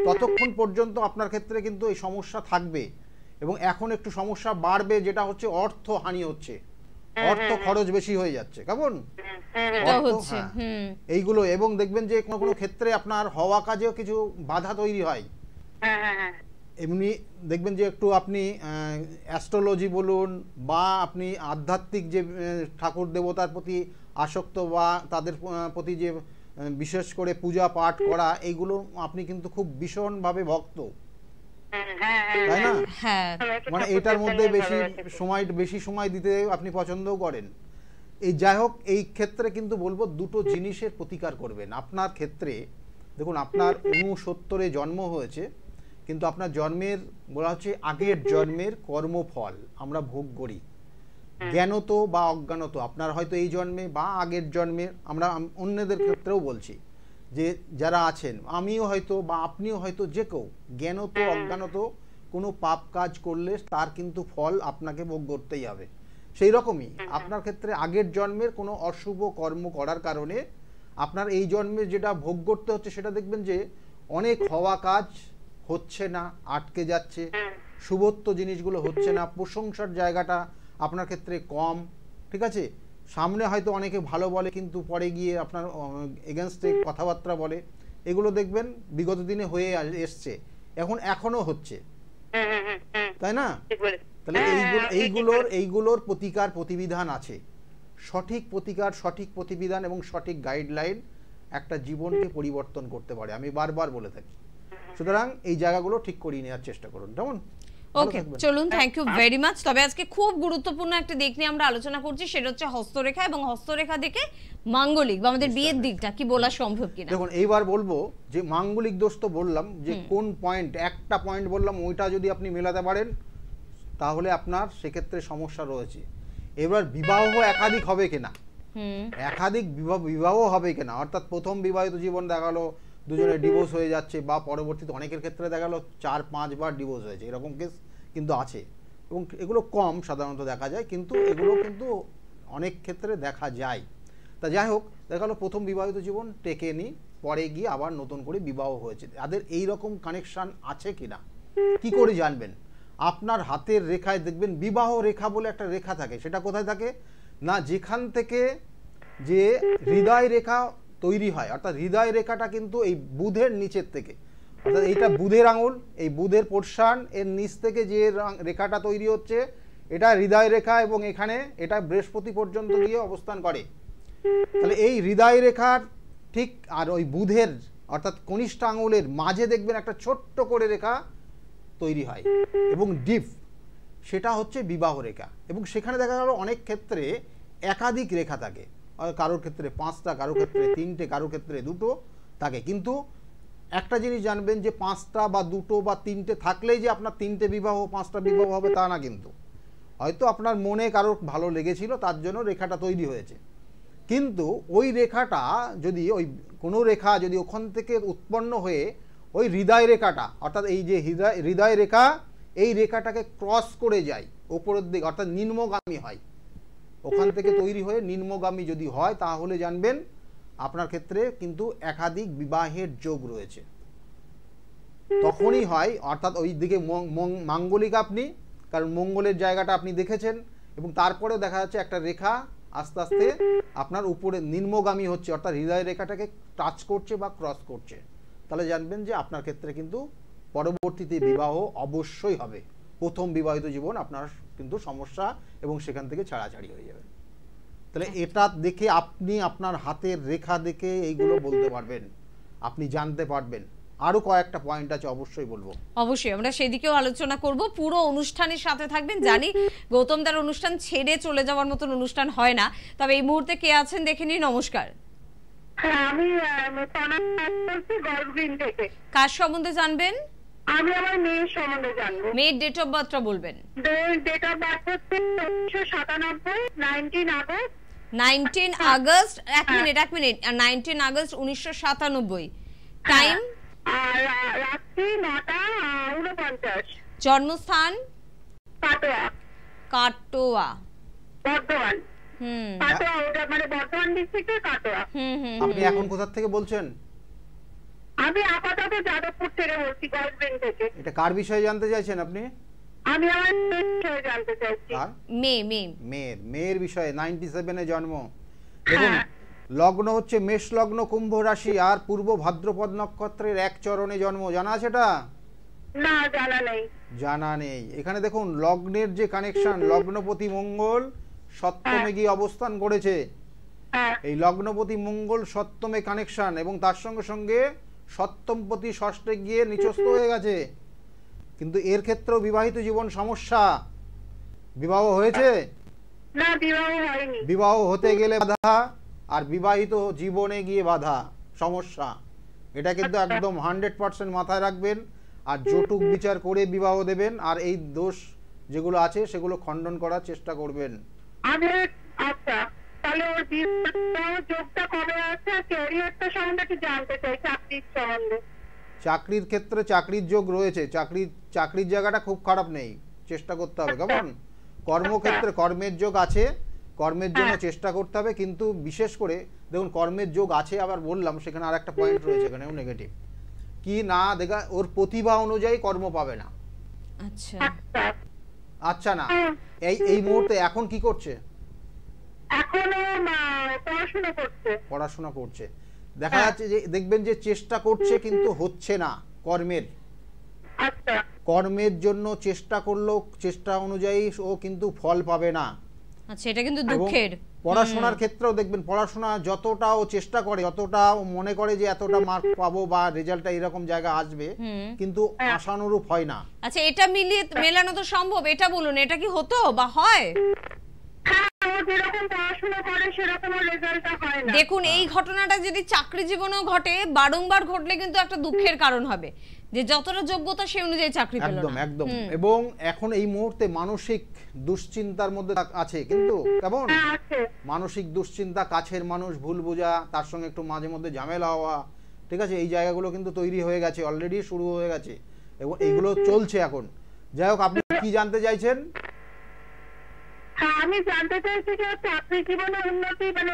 ততক্ষণ পর্যন্ত আপনার ক্ষেত্রে কিন্তু এই সমস্যা থাকবে, এবং এখন একটু সমস্যা বাড়বে, যেটা হচ্ছে অর্থ হানি হচ্ছে, অর্থ খরচ বেশি হয়ে যাচ্ছে, কেমন এইগুলো। এবং দেখবেন যে কোনো কোনো ক্ষেত্রে আপনার হওয়া কাজেও কিছু বাধা তৈরি হয়। এমনি দেখবেন যে একটু আপনি অ্যাস্ট্রোলজি বলুন বা আপনি আধ্যাত্মিক যে ঠাকুর দেবতার প্রতি আসক্ত বা তাদের প্রতি যে বিশেষ করে পূজা পাঠ করা, এইগুলো আপনি কিন্তু খুব ভীষণভাবে ভক্ত, তাই না? মানে এটার মধ্যে বেশি সময় দিতে আপনি পছন্দও করেন। এই যাই হোক, এই ক্ষেত্রে কিন্তু বলবো দুটো জিনিসের প্রতিকার করবেন। আপনার ক্ষেত্রে দেখুন, আপনার 69-এ জন্ম হয়েছে, কিন্তু আপনার জন্মের বলা হচ্ছে আগের জন্মের কর্মফল আমরা ভোগ করি, জ্ঞানত বা অজ্ঞানত। আপনার হয়তো এই জন্মে বা আগের জন্মের, আমরা অন্যদের ক্ষেত্রেও বলছি যে যারা আছেন, আমিও হয়তো বা আপনিও হয়তো, যে কেউ জ্ঞানত অজ্ঞানত কোনো পাপ কাজ করলে তার কিন্তু ফল আপনাকে ভোগ করতেই হবে। সেই রকমই আপনার ক্ষেত্রে আগের জন্মের কোনো অশুভ কর্ম করার কারণে আপনার এই জন্মের যেটা ভোগ করতে হচ্ছে, সেটা দেখবেন যে অনেক হওয়া কাজ হচ্ছে না, আটকে যাচ্ছে, শুভত্ব জিনিসগুলো হচ্ছে না, প্রশংসার জায়গাটা আপনার ক্ষেত্রে কম, ঠিক আছে? সামনে হয়তো অনেকে ভালো বলে, কিন্তু পরে গিয়ে আপনার এগেনস্টে কথাবার্তা বলে, এগুলো দেখবেন বিগত দিনে হয়ে এসছে, এখনো হচ্ছে। তাই না? তাহলে এইগুলোর প্রতিকার প্রতিবিধান আছে, সঠিক প্রতিকার, সঠিক প্রতিবিধান এবং সঠিক গাইডলাইন একটা জীবনকে পরিবর্তন করতে পারে, আমি বারবার বলে থাকি। সুতরাং এই জায়গাগুলো ঠিক করিয়ে নেওয়ার চেষ্টা করুন, কেমন? ওকে, চলুন, থ্যাংক ইউ ভেরি মাচ। তবে আজকে খুব গুরুত্বপূর্ণ একটা দিক নিয়ে আমরা আলোচনা করছি, সেটা হচ্ছে হস্তরেখা, এবং হস্তরেখা দেখে মাঙ্গলিক বা আমাদের বিয়ের দিকটা কি বলা সম্ভব কিনা। দেখুন, এইবার বলবো যে মাঙ্গলিক দোষ তো বললাম, যে কোন পয়েন্ট, একটা পয়েন্ট বললাম, ওইটা যদি আপনি মেলাতে পারেন তাহলে আপনার সেক্ষেত্রে সমস্যা রয়েছে। এবার বিবাহ একাধিক হবে কিনা, একাধিক বিবাহ হবে কিনা, অর্থাৎ প্রথম বিবাহিত জীবন দেখালো দুজনে ডিভোর্স হয়ে যাচ্ছে, বা পরবর্তীতে অনেকের ক্ষেত্রে দেখা গেল 4-5 বার ডিভোর্স হয়েছে, এরকম কেস কিন্তু আছে, এবং এগুলো কম সাধারণত দেখা যায়, কিন্তু এগুলো কিন্তু অনেক ক্ষেত্রে দেখা যায়। তা যাই হোক, দেখা গেলো প্রথম বিবাহিত জীবন টেকেনি, পরে গিয়ে আবার নতুন করে বিবাহ হয়েছে, তাদের এই রকম কানেকশন আছে কিনা কি করে জানবেন? আপনার হাতের রেখায় দেখবেন বিবাহ রেখা বলে একটা রেখা থাকে, সেটা কোথায় থাকে না, যেখান থেকে যে হৃদয় রেখা তৈরি হয়, অর্থাৎ হৃদয় রেখাটা কিন্তু এই বুধের নিচের থেকে, অর্থাৎ এইটা বুধের আঙুল, এই বুধের পোর্শন এর নিচ থেকে যে রেখাটা তৈরি হচ্ছে এটা হৃদয় রেখা, এবং এখানে এটা বৃহস্পতি পর্যন্ত গিয়ে অবস্থান করে। তাহলে এই হৃদয় রেখার ঠিক আর ওই বুধের অর্থাৎ কনিষ্ঠ আঙুলের মাঝে দেখবেন একটা ছোট্ট করে রেখা তৈরি হয় এবং ডিপ, সেটা হচ্ছে বিবাহ রেখা। এবং সেখানে দেখা গেল অনেক ক্ষেত্রে একাধিক রেখা থাকে, কারোর ক্ষেত্রে 5টা, কারোর ক্ষেত্রে 3টে, কারোর ক্ষেত্রে 2টো থাকে। কিন্তু একটা জিনিস জানবেন যে 5টা বা 2টো বা 3টে থাকলেই যে আপনার 3টে বিবাহ 5টা বিবাহ হবে তা না, কিন্তু হয়তো আপনার মনে কারোর ভালো লেগেছিল তার জন্য রেখাটা তৈরি হয়েছে, কিন্তু ওই রেখাটা যদি ওই কোনো রেখা যদি ওখান থেকে উৎপন্ন হয়ে ওই হৃদয় রেখাটা, অর্থাৎ এই যে হৃদয় রেখা, এই রেখাটাকে ক্রস করে যায় ওপরের দিকে, অর্থাৎ নিম্নগামী হয়, ওখান থেকে তৈরি হয়ে নিম্নগামী যদি হয় তাহলে জানবেন আপনার ক্ষেত্রে কিন্তু একাধিক বিবাহের যোগ রয়েছে, তখনই হয়। অর্থাৎ ওই দিকে মাঙ্গলিক আপনি, কারণ মঙ্গলের জায়গাটা আপনি দেখেছেন, এবং তারপরে দেখা যাচ্ছে একটা রেখা আস্তে আস্তে আপনার উপরে নিম্নগামী হচ্ছে, অর্থাৎ হৃদয় রেখাটাকে টাচ করছে বা ক্রস করছে, তাহলে জানবেন যে আপনার ক্ষেত্রে কিন্তু পরবর্তীতে বিবাহ অবশ্যই হবে। প্রথম বিবাহিত জীবন আপনার কিন্তু সমস্যা এবং সেখান থেকে ছাড়াছাড়ি হয়ে যাবে। তাহলে এটা দেখে আপনি আপনার হাতের রেখা দেখে এইগুলো বলতে পারবেন, আপনি জানতে পারবেন। আরো কয়েকটা পয়েন্ট আছে, অবশ্যই বলবো, অবশ্যই আমরা সেদিকেও আলোচনা করব। পুরো অনুষ্ঠানের সাথে থাকবেন। জানি গৌতম দার অনুষ্ঠান ছেড়ে চলে যাওয়ার মতন অনুষ্ঠান হয় না, তবে এই মুহূর্তে কে আছেন দেখে নিই। নমস্কার। আমি গলগ্রিন থেকে। কার সম্বন্ধে জানবেন? আমি আমার মেয়ের সম্বন্ধে জানবো। মেয়ের ডেট অফ বার্থটা বলবেন। ডেট অফ বার্থ হচ্ছে 1997, 19 আগস্ট। 19 আগস্ট, এক মিনিট 19 আগস্ট 1997। টাইম? আর রাত্রি 9:49। জন্মস্থান? কাটোয়া। কাটোয়া, বর্ধমান। কাটোয়া, ওটা মানে বর্ধমান ডিস্ট্রিক্টের কাটোয়া। আপনি এখন কোথা থেকে বলছেন? আমি আপাতত যাদবপুর থেকে বলছি, গলগ্রিন থেকে। এটা কার বিষয়ে জানতে চাইছেন আপনি? আমি আমার বিষয়ে জানতে চাইছি। মেয়ের বিষয়ে। 97-এ জন্ম। দেখুন, লগ্ন হচ্ছে মেষ লগ্ন, কুম্ভ রাশি, আর পূর্ব ভাদ্রপদ নক্ষত্রের 1 চরণে জন্ম। জানা আছে এটা? না, জানা নেই। এখানে দেখুন লগ্নের যে কানেকশন, লগ্নপতি মঙ্গল সপ্তমে গিয়ে অবস্থান করেছে। এই লগ্নপতি মঙ্গল সপ্তমে কানেকশন, এবং তার সঙ্গে সঙ্গে সপ্তমপতি ষষ্ঠে গিয়ে নিচস্থ হয়ে গেছে। কিন্তু এর ক্ষেত্রেও বিবাহিত জীবন সমস্যা। বিবাহ হয়েছে? না, বিবাহ হয়নি। বিবাহ হতে গেলে বাধা, আর বিবাহিত জীবনে গিয়ে বাধা, সমস্যা। এটা কিন্তু একদম 100% মাথায় রাখবেন, আর যৌতুক বিচার করে বিবাহ দেবেন, আর এই দোষ যেগুলো আছে সেগুলো খণ্ডন করার চেষ্টা করবেন। আচ্ছা, তাহলে ওর বিবাহ যোগটা কবে আছে? ক্যারিয়ারটা সম্বন্ধে কি জানতে চাই, চাকরির সম্বন্ধে। চাকরির ক্ষেত্রে চাকরির যোগ রয়েছে, চাকরির জায়গাটা খুব খারাপ নেই, চেষ্টা করতে হবে। কেমন? কর্মক্ষেত্রে কর্মের যোগ আছে, কর্মের জন্য চেষ্টা করতে হবে, কিন্তু বিশেষ করে দেখুন কর্মের যোগ আছে, আবার বললাম সেখানে আর একটা পয়েন্ট রয়েছে, এখানেও নেগেটিভ কি না, দেখা ওর প্রতিভা অনুযায়ী কর্ম পাবে না। আচ্ছা না, এই মুহূর্তে এখন কি করছে? পড়াশোনা করছে। দেখা যাচ্ছে যে দেখবেন যে চেষ্টা করছে কিন্তু হচ্ছে না কর্মের। কর্মের জন্য চেষ্টা করলেও চেষ্টা অনুযায়ী ও কিন্তু ফল পাবে না। আচ্ছা, এটা কিন্তু দুঃখের। পড়াশোনার ক্ষেত্রেও দেখবেন পড়াশোনা যতটা ও চেষ্টা করে, যতটা ও মনে করে যে এতটা মার্ক পাবো বা রেজাল্টটা এরকম জায়গা আসবে, কিন্তু আশানুরূপ হয় না। আচ্ছা, এটা মিলিয়ে মেলানো তো সম্ভব, এটা বলুন, এটা কি hото বা হয়? দেখুন, এই ঘটনাটা যদি চাকরি জীবনেও ঘটে, বারংবার ঘটলে কিন্তু একটা দুঃখের কারণ হবে যে যতটা যোগ্যতা সেই অনুযায়ী চাকরি পেল না। একদম একদম। এবং এখন এই মুহূর্তে মানসিক দুশ্চিন্তার মধ্যে আছে, কিন্তু কেমন মানসিক দুশ্চিন্তা, কাছের মানুষ ভুল বোঝা, তার সঙ্গে একটু মাঝে মধ্যে ঝামেলা হওয়া, ঠিক আছে, এই জায়গাগুলো কিন্তু তৈরি হয়ে গেছে, অলরেডি শুরু হয়ে গেছে এবং এইগুলো চলছে এখন। যাই হোক, আপনি কি জানতে চাইছেন? আমি জানতে চাইছি যে চাকরি জীবনে উন্নতি, মানে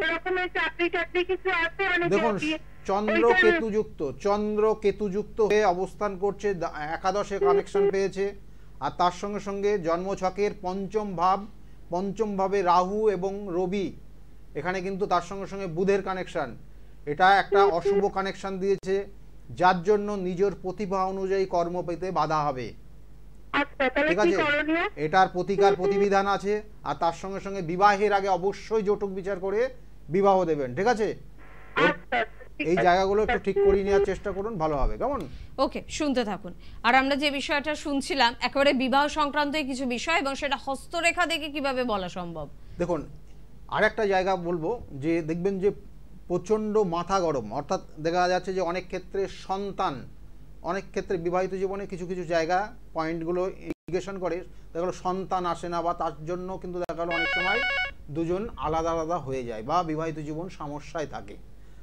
এরকমের চাকরি কিছু আছে? দেখুন, চন্দ্র কেতুযুক্ত হয়ে অবস্থান করছে, একাদশে কানেকশন পেয়েছে, আর তার সঙ্গে সঙ্গে জন্মছকের পঞ্চম ভাবে রাহু এবং রবি, এখানে কিন্তু তার সঙ্গে সঙ্গে বুধের কানেকশন। এটা একটা অশুভ কানেকশন দিয়েছে, যার জন্য নিজের প্রতিভা অনুযায়ী কর্ম পেতে বাধা হবে। ঠিক আছে, এটার প্রতিকার প্রতিবিধান আছে। আর তার সঙ্গে সঙ্গে বিবাহের আগে অবশ্যই যৌতুক বিচার করে বিবাহ দেবেন। ঠিক আছে, এই জায়গাগুলো একটু ঠিক করে নেওয়ার চেষ্টা করুন, ভালো হবে। কেমন? ওকে, শুনতে থাকুন। আর আমরা যে বিষয়টা শুনছিলাম একেবারে বিবাহ সংক্রান্ত কিছু বিষয়, এবং সেটা হস্তরেখা দেখে কিভাবে বলা সম্ভব। দেখুন, আর একটা জায়গা বলবো যে দেখবেন যে প্রচণ্ড মাথা গরম, অর্থাৎ দেখা যাচ্ছে যে অনেক ক্ষেত্রে সন্তান, অনেক ক্ষেত্রে বিবাহিত জীবনে কিছু কিছু জায়গা পয়েন্টগুলো ইন্ডিকেশন করে, দেখা গেলো সন্তান আসে না, বা তার জন্য কিন্তু দেখা গেলো অনেক সময় দুজন আলাদা আলাদা হয়ে যায় বা বিবাহিত জীবন সমস্যায় থাকে।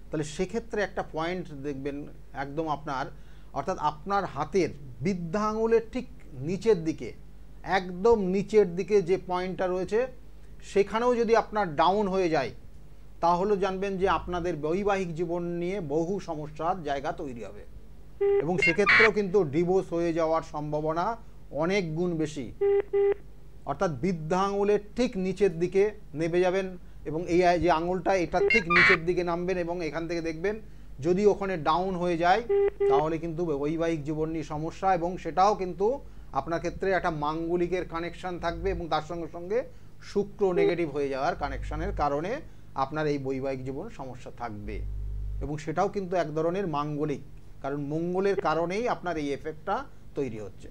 তাহলে সেক্ষেত্রে একটা পয়েন্ট দেখবেন একদম আপনার, অর্থাৎ আপনার হাতের বৃদ্ধা আঙুলের ঠিক নিচের দিকে, একদম নিচের দিকে যে পয়েন্টটা রয়েছে, সেখানেও যদি আপনার ডাউন হয়ে যায়, তাহলে জানবেন যে আপনাদের বৈবাহিক জীবন নিয়ে বহু সমস্যার জায়গা তৈরি হবে, এবং সেক্ষেত্রেও কিন্তু ডিভোর্স হয়ে যাওয়ার সম্ভাবনা অনেক গুণ বেশি। অর্থাৎ বৃদ্ধা আঙুলের ঠিক নিচের দিকে নেমে যাবেন, এবং এই যে আঙুলটা এটা ঠিক নিচের দিকে নামবেন, এবং এখান থেকে দেখবেন যদি ওখানে ডাউন হয়ে যায়, তাহলে কিন্তু বৈবাহিক জীবন নিয়ে সমস্যা, এবং সেটাও কিন্তু আপনার ক্ষেত্রে একটা মাঙ্গলিকের কানেকশন থাকবে, এবং তার সঙ্গে সঙ্গে শুক্র নেগেটিভ হয়ে যাওয়ার কানেকশনের কারণে আপনার এই বৈবাহিক জীবন সমস্যা থাকবে, এবং সেটাও কিন্তু এক ধরনের মাঙ্গলিক, কারণ মঙ্গলের কারণেই আপনার এই এফেক্টটা তৈরি হচ্ছে।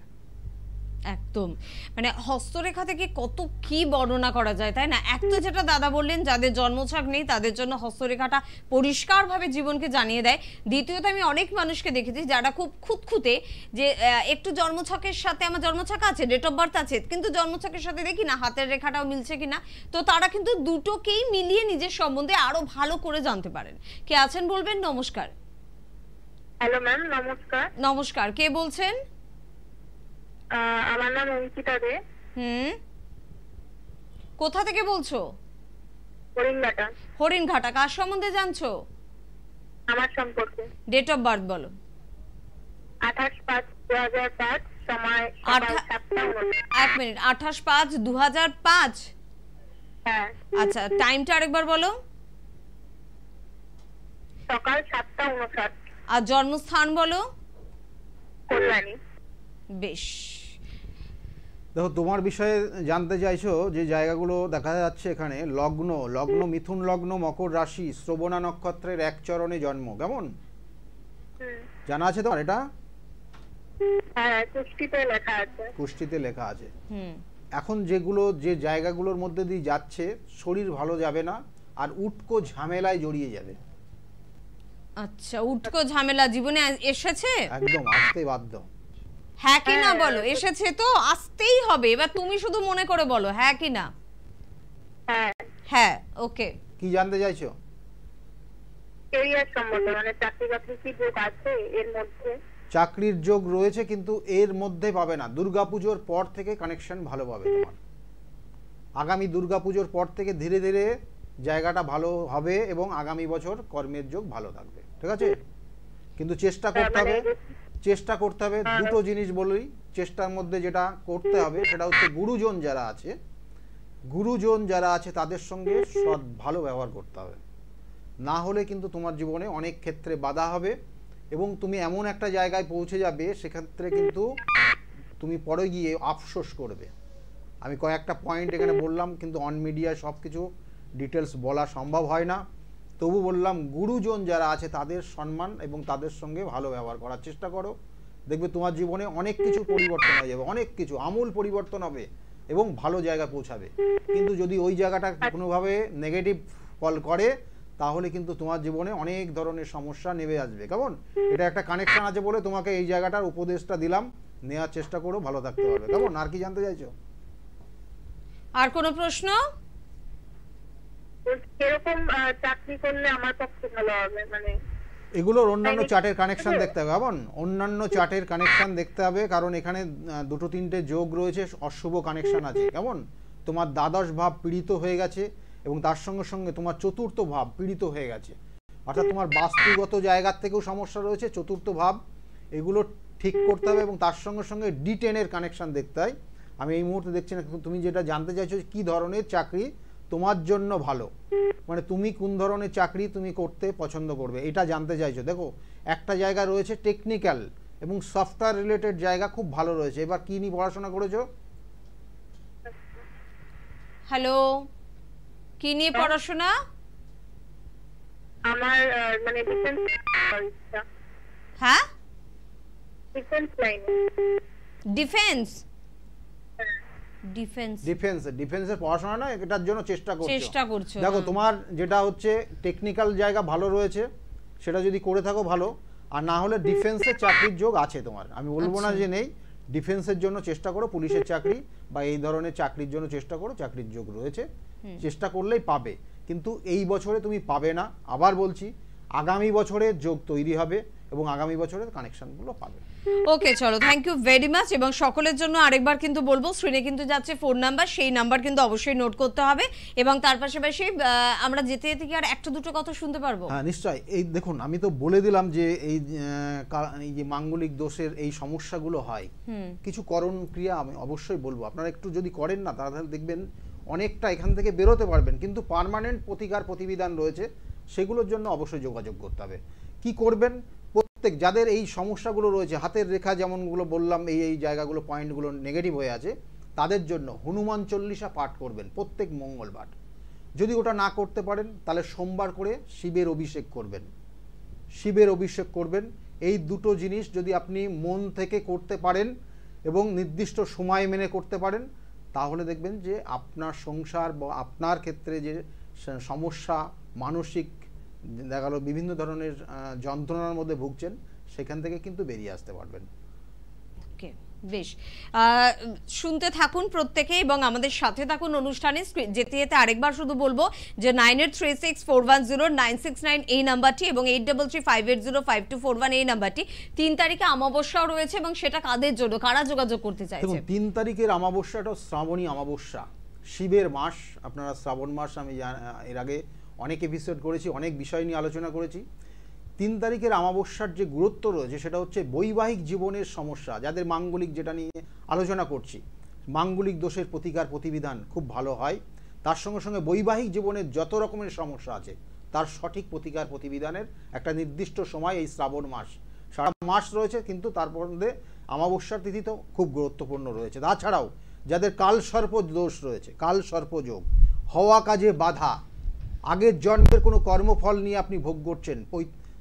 একদম, মানে হস্তরেখা থেকে কত কি বর্ণনা করা যায়, তাই না? এক তো যেটা দাদা বললেন, যাদের জন্মছক নেই তাদের জন্য হস্তরেখাটা পরিষ্কারভাবে জীবনকে জানিয়ে দেয়। দ্বিতীয়ত, আমি অনেক মানুষকে দেখেছি যারা খুব খুঁতখুঁতে, যে একটু জন্মছকের সাথে আমার জন্মছক আছে, ডেট অফ বার্থ আছে, কিন্তু জন্মছকের সাথে দেখি না হাতের রেখাটাও মিলছে কিনা, তো তারা কিন্তু দুটোকেই মিলিয়ে নিজের সম্বন্ধে আরো ভালো করে জানতে পারেন। কে আছেন বলবেন? নমস্কার। হ্যালো ম্যাম, নমস্কার। নমস্কার, কে বলছেন? আমার নাম অঙ্কিতা দে। কোথা থেকে বলছো? হরিণঘাটা। হরিণঘাটা। কার সম্বন্ধে জানছো? আমার সম্পর্কে। ডেট অফ বার্থ বলো। 28/5/2005, সময় 1 মিনিট। 28/5/2005। হ্যাঁ। আচ্ছা, টাইমটা আরেকবার বলো। সকাল 7:59। আর জন্মস্থান বলো। কল্যাণী। বেশ, দেখো, তোমার বিষয়ে জানতে চাইছো যে জায়গাগুলো দেখা যাচ্ছে এখানে, লগ্ন মিথুন লগ্ন, মকর রাশি, শ্রবণা নক্ষত্রের এক চরণে জন্ম। কেমন জানা আছে তোমার এটা? হ্যাঁ, কুষ্টিতে লেখা আছে। কুষ্টিতে লেখা আছে। এখন যে জায়গাগুলোর মধ্যে দিয়ে যাচ্ছে, শরীর ভালো যাবে না, আর উটকো ঝামেলায় জড়িয়ে যাবে। আচ্ছা, উটকো ঝামেলা জীবনে এসেছে? একদম, আসতে বাধ্য। হ্যাঁ কি না বলো। এসেছে তো আসতেই হবে, এবার তুমি শুধু মনে করে বলো হ্যাঁ কি না। হ্যাঁ। ওকে, কি জানতে চাইছো? ক্যারিয়ার সম্বন্ধে, মানে চাকরি বাকরি কি যোগ আছে এর মধ্যে? চাকরির যোগ রয়েছে, কিন্তু এর মধ্যে পাবে না। দুর্গাপুজোর পর থেকে কানেকশন ভালো পাবে তোমার। আগামী দুর্গাপুজোর পর থেকে ধীরে ধীরে জায়গাটা ভালো হবে, এবং আগামী বছর কর্মের যোগ ভালো থাকবে। ঠিক আছে, কিন্তু চেষ্টা করতে হবে। দুটো জিনিস বলি, চেষ্টার মধ্যে যেটা করতে হবে সেটা হচ্ছে গুরুজন যারা আছে তাদের সঙ্গে ভালো ব্যবহার করতে হবে, না হলে কিন্তু তোমার জীবনে অনেক ক্ষেত্রে বাধা হবে, এবং তুমি এমন একটা জায়গায় পৌঁছে যাবে সেক্ষেত্রে কিন্তু তুমি পরে গিয়ে আফসোস করবে। আমি কয়েকটা পয়েন্ট এখানে বললাম, কিন্তু অন মিডিয়ায় সব কিছু ডিটেলস বলা সম্ভব হয় না। তবু বললাম, গুরুজন যারা আছে তাদের সম্মান এবং তাদের সঙ্গে ভালো ব্যবহার করার চেষ্টা করো। দেখবে তোমার জীবনে অনেক কিছু পরিবর্তন হয়ে যাবে, অনেক কিছু আমূল পরিবর্তন হবে এবং ভালো জায়গায় পৌঁছাবে। কিন্তু যদি ওই জায়গাটা কোনোভাবে নেগেটিভ ফল করে তাহলে কিন্তু তোমার জীবনে অনেক ধরনের সমস্যা নেমে আসবে। কেমন? এটা একটা কানেকশন আছে বলে তোমাকে এই জায়গাটার উপদেশটা দিলাম, নেওয়ার চেষ্টা করো, ভালো থাকতে পারবে। কেমন? আর কি জানতে চাইছো? আর কোনো প্রশ্ন? এরকম চাকরি করলে আমার পক্ষে ভালো হবে, মানে এগুলোর অন্যান্য চার্টের কানেকশন দেখতে হবে। কেমন? অন্যান্য চার্টের কানেকশন দেখতে হবে, কারণ এখানে দুটো তিনটে যোগ রয়েছে, অশুভ কানেকশন আছে। কেমন? তোমার দ্বাদশ ভাব পীড়িত হয়ে গেছে এবং তার সঙ্গে সঙ্গে তোমার চতুর্থ ভাব পীড়িত হয়ে গেছে, অর্থাৎ তোমার বাস্তুগত জায়গার থেকেও সমস্যা রয়েছে, চতুর্থ ভাব, এগুলো ঠিক করতে হবে। এবং তার সঙ্গে সঙ্গে D10-এর কানেকশন দেখতে হয়। আমি এই মুহূর্তে দেখছি না, তুমি যেটা জানতে চাইছো কি ধরনের চাকরি তোমার জন্য ভালো, মানে তুমি কোন ধরনের চাকরি তুমি করতে পছন্দ করবে এটা জানতে চাইছো। দেখো, একটা জায়গা রয়েছে টেকনিক্যাল এবং সফটওয়্যার রিলেটেড জায়গা খুব ভালো রয়েছে। এবার কি নিয়ে পড়াশোনা করেছো? হ্যালো, কি নিয়ে পড়াশোনা? আমার মানে ডিফেন্স ইচ্ছা। হ্যাঁ, ডিফেন্স লাইন। ডিফেন্স ডিফেন্সের পড়াশোনা না, এটার জন্য চেষ্টা করছো। দেখো, হ্যাঁ। তোমার যেটা হচ্ছে টেকনিক্যাল জায়গা ভালো রয়েছে, সেটা যদি করে থাকো ভালো, আর না হলে ডিফেন্সের চাকরির যোগ আছে তোমার। আমি বলবো না যে নেই, ডিফেন্সের জন্য চেষ্টা করো, পুলিশের চাকরি বা এই ধরনের চাকরির জন্য চেষ্টা করো, চাকরির যোগ রয়েছে, চেষ্টা করলেই পাবে। কিন্তু এই বছরে তুমি পাবে না, আবার বলছি, আগামী বছরে যোগ তৈরি হবে এবং আগামী বছরের কানেকশনগুলো পাবে। ওকে, চলো, থ্যাংক ইউ ভেরি মাচ। এবং সকলের জন্য আরেকবার কিন্তু বলবো, স্ক্রিনে কিন্তু যাচ্ছে ফোন নাম্বার, সেই নাম্বার কিন্তু অবশ্যই নোট করতে হবে। এবং তার পাশাপাশি আমরা যেতে যেতে কি আর একটা দুটো কথা শুনতে পারবো? হ্যাঁ, নিশ্চয়ই। এই দেখুন, আমি তো বলে দিলাম যে এই যে মাঙ্গলিক দোষের এই সমস্যাগুলো হয়, কিছু করণ ক্রিয়া আমি অবশ্যই বলবো। আপনারা একটু যদি করেন না, তাহলে দেখবেন অনেকটা এখান থেকে বেরোতে পারবেন। কিন্তু পার্মানেন্ট প্রতিকার প্রতিবিধান রয়েছে, সেগুলোর জন্য অবশ্যই যোগাযোগ করতে হবে। কি করবেন? প্রত্যেক যাদের এই সমস্যাগুলো রয়েছে, হাতের রেখা যেমনগুলো বললাম, এই জায়গাগুলো পয়েন্টগুলো নেগেটিভ হয়ে আছে, তাদের জন্য হনুমান চল্লিশা পাঠ করবেন প্রত্যেক মঙ্গলবার। যদি ওটা না করতে পারেন তাহলে সোমবার করে শিবের অভিষেক করবেন। এই দুটো জিনিস যদি আপনি মন থেকে করতে পারেন এবং নির্দিষ্ট সময় মেনে করতে পারেন, তাহলে দেখবেন যে আপনার সংসার বা আপনার ক্ষেত্রে যে সমস্যা, মানসিক দেখা গেল বিভিন্ন ধরনের যন্ত্রণার মধ্যে ভুগছেন, সেখান থেকে কিন্তু বেরিয়ে আসতে পারবেন। ওকে, বেশ, শুনতে থাকুন প্রত্যেকে এবং আমাদের সাথে থাকুন অনুষ্ঠানে। যেতে যেতে আরেকবার শুধু বলবো যে 9836410969 এই নাম্বারটি এবং 8335805241 এই নাম্বারটি। 3 তারিখে অমাবস্যাও রয়েছে এবং সেটা কাদের জন্য, কারা যোগাযোগ করতে চাইছে? দেখুন, 3 তারিখের অমাবস্যাটা শ্রাবণী অমাবস্যা, শিবের মাস। আপনারা শ্রাবণ মাস, আমি এর আগে অনেক এপিসোড করেছি, অনেক বিষয় নিয়ে আলোচনা করেছি। 3 তারিখের অমাবস্যার যে গুরুত্ব রয়েছে সেটা হচ্ছে বৈবাহিক জীবনের সমস্যা, যাদের মাঙ্গলিক, যেটা নিয়ে আলোচনা করছি, মাঙ্গলিক দোষের প্রতিকার প্রতিবিধান খুব ভালো হয়। তার সঙ্গে সঙ্গে বৈবাহিক জীবনের যত রকমের সমস্যা আছে তার সঠিক প্রতিকার প্রতিবিধানের একটা নির্দিষ্ট সময় এই শ্রাবণ মাস, সারা মাস রয়েছে, কিন্তু তারপর মধ্যে অমাবস্যার তিথি তো খুব গুরুত্বপূর্ণ রয়েছে। তাছাড়াও যাদের কালসর্প দোষ রয়েছে, কালসর্প যোগ, হওয়া কাজে বাধা, আগের জন্মের কোনো কর্মফল নিয়ে আপনি ভোগ করছেন,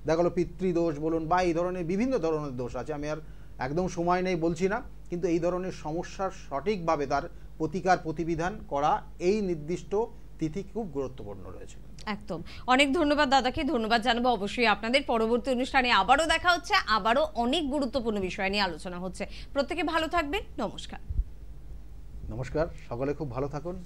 দেখা গেলো পিতৃদোষ বলুন বা এই ধরনের বিভিন্ন ধরনের দোষ আছে, আমি আর একদম সময় নেই বলছি না, কিন্তু এই ধরনের সমস্যার সঠিকভাবে তার প্রতিকার প্রতিবিধান করা এই নির্দিষ্ট তিথি খুব গুরুত্বপূর্ণ রয়েছে। একদম, অনেক ধন্যবাদ দাদাকে, ধন্যবাদ জানাবো অবশ্যই আপনাদের। পরবর্তী অনুষ্ঠানে আবারও দেখা হচ্ছে, আবারও অনেক গুরুত্বপূর্ণ বিষয় নিয়ে আলোচনা হচ্ছে। প্রত্যেকে ভালো থাকবেন, নমস্কার। নমস্কার, সকলে খুব ভালো থাকুন।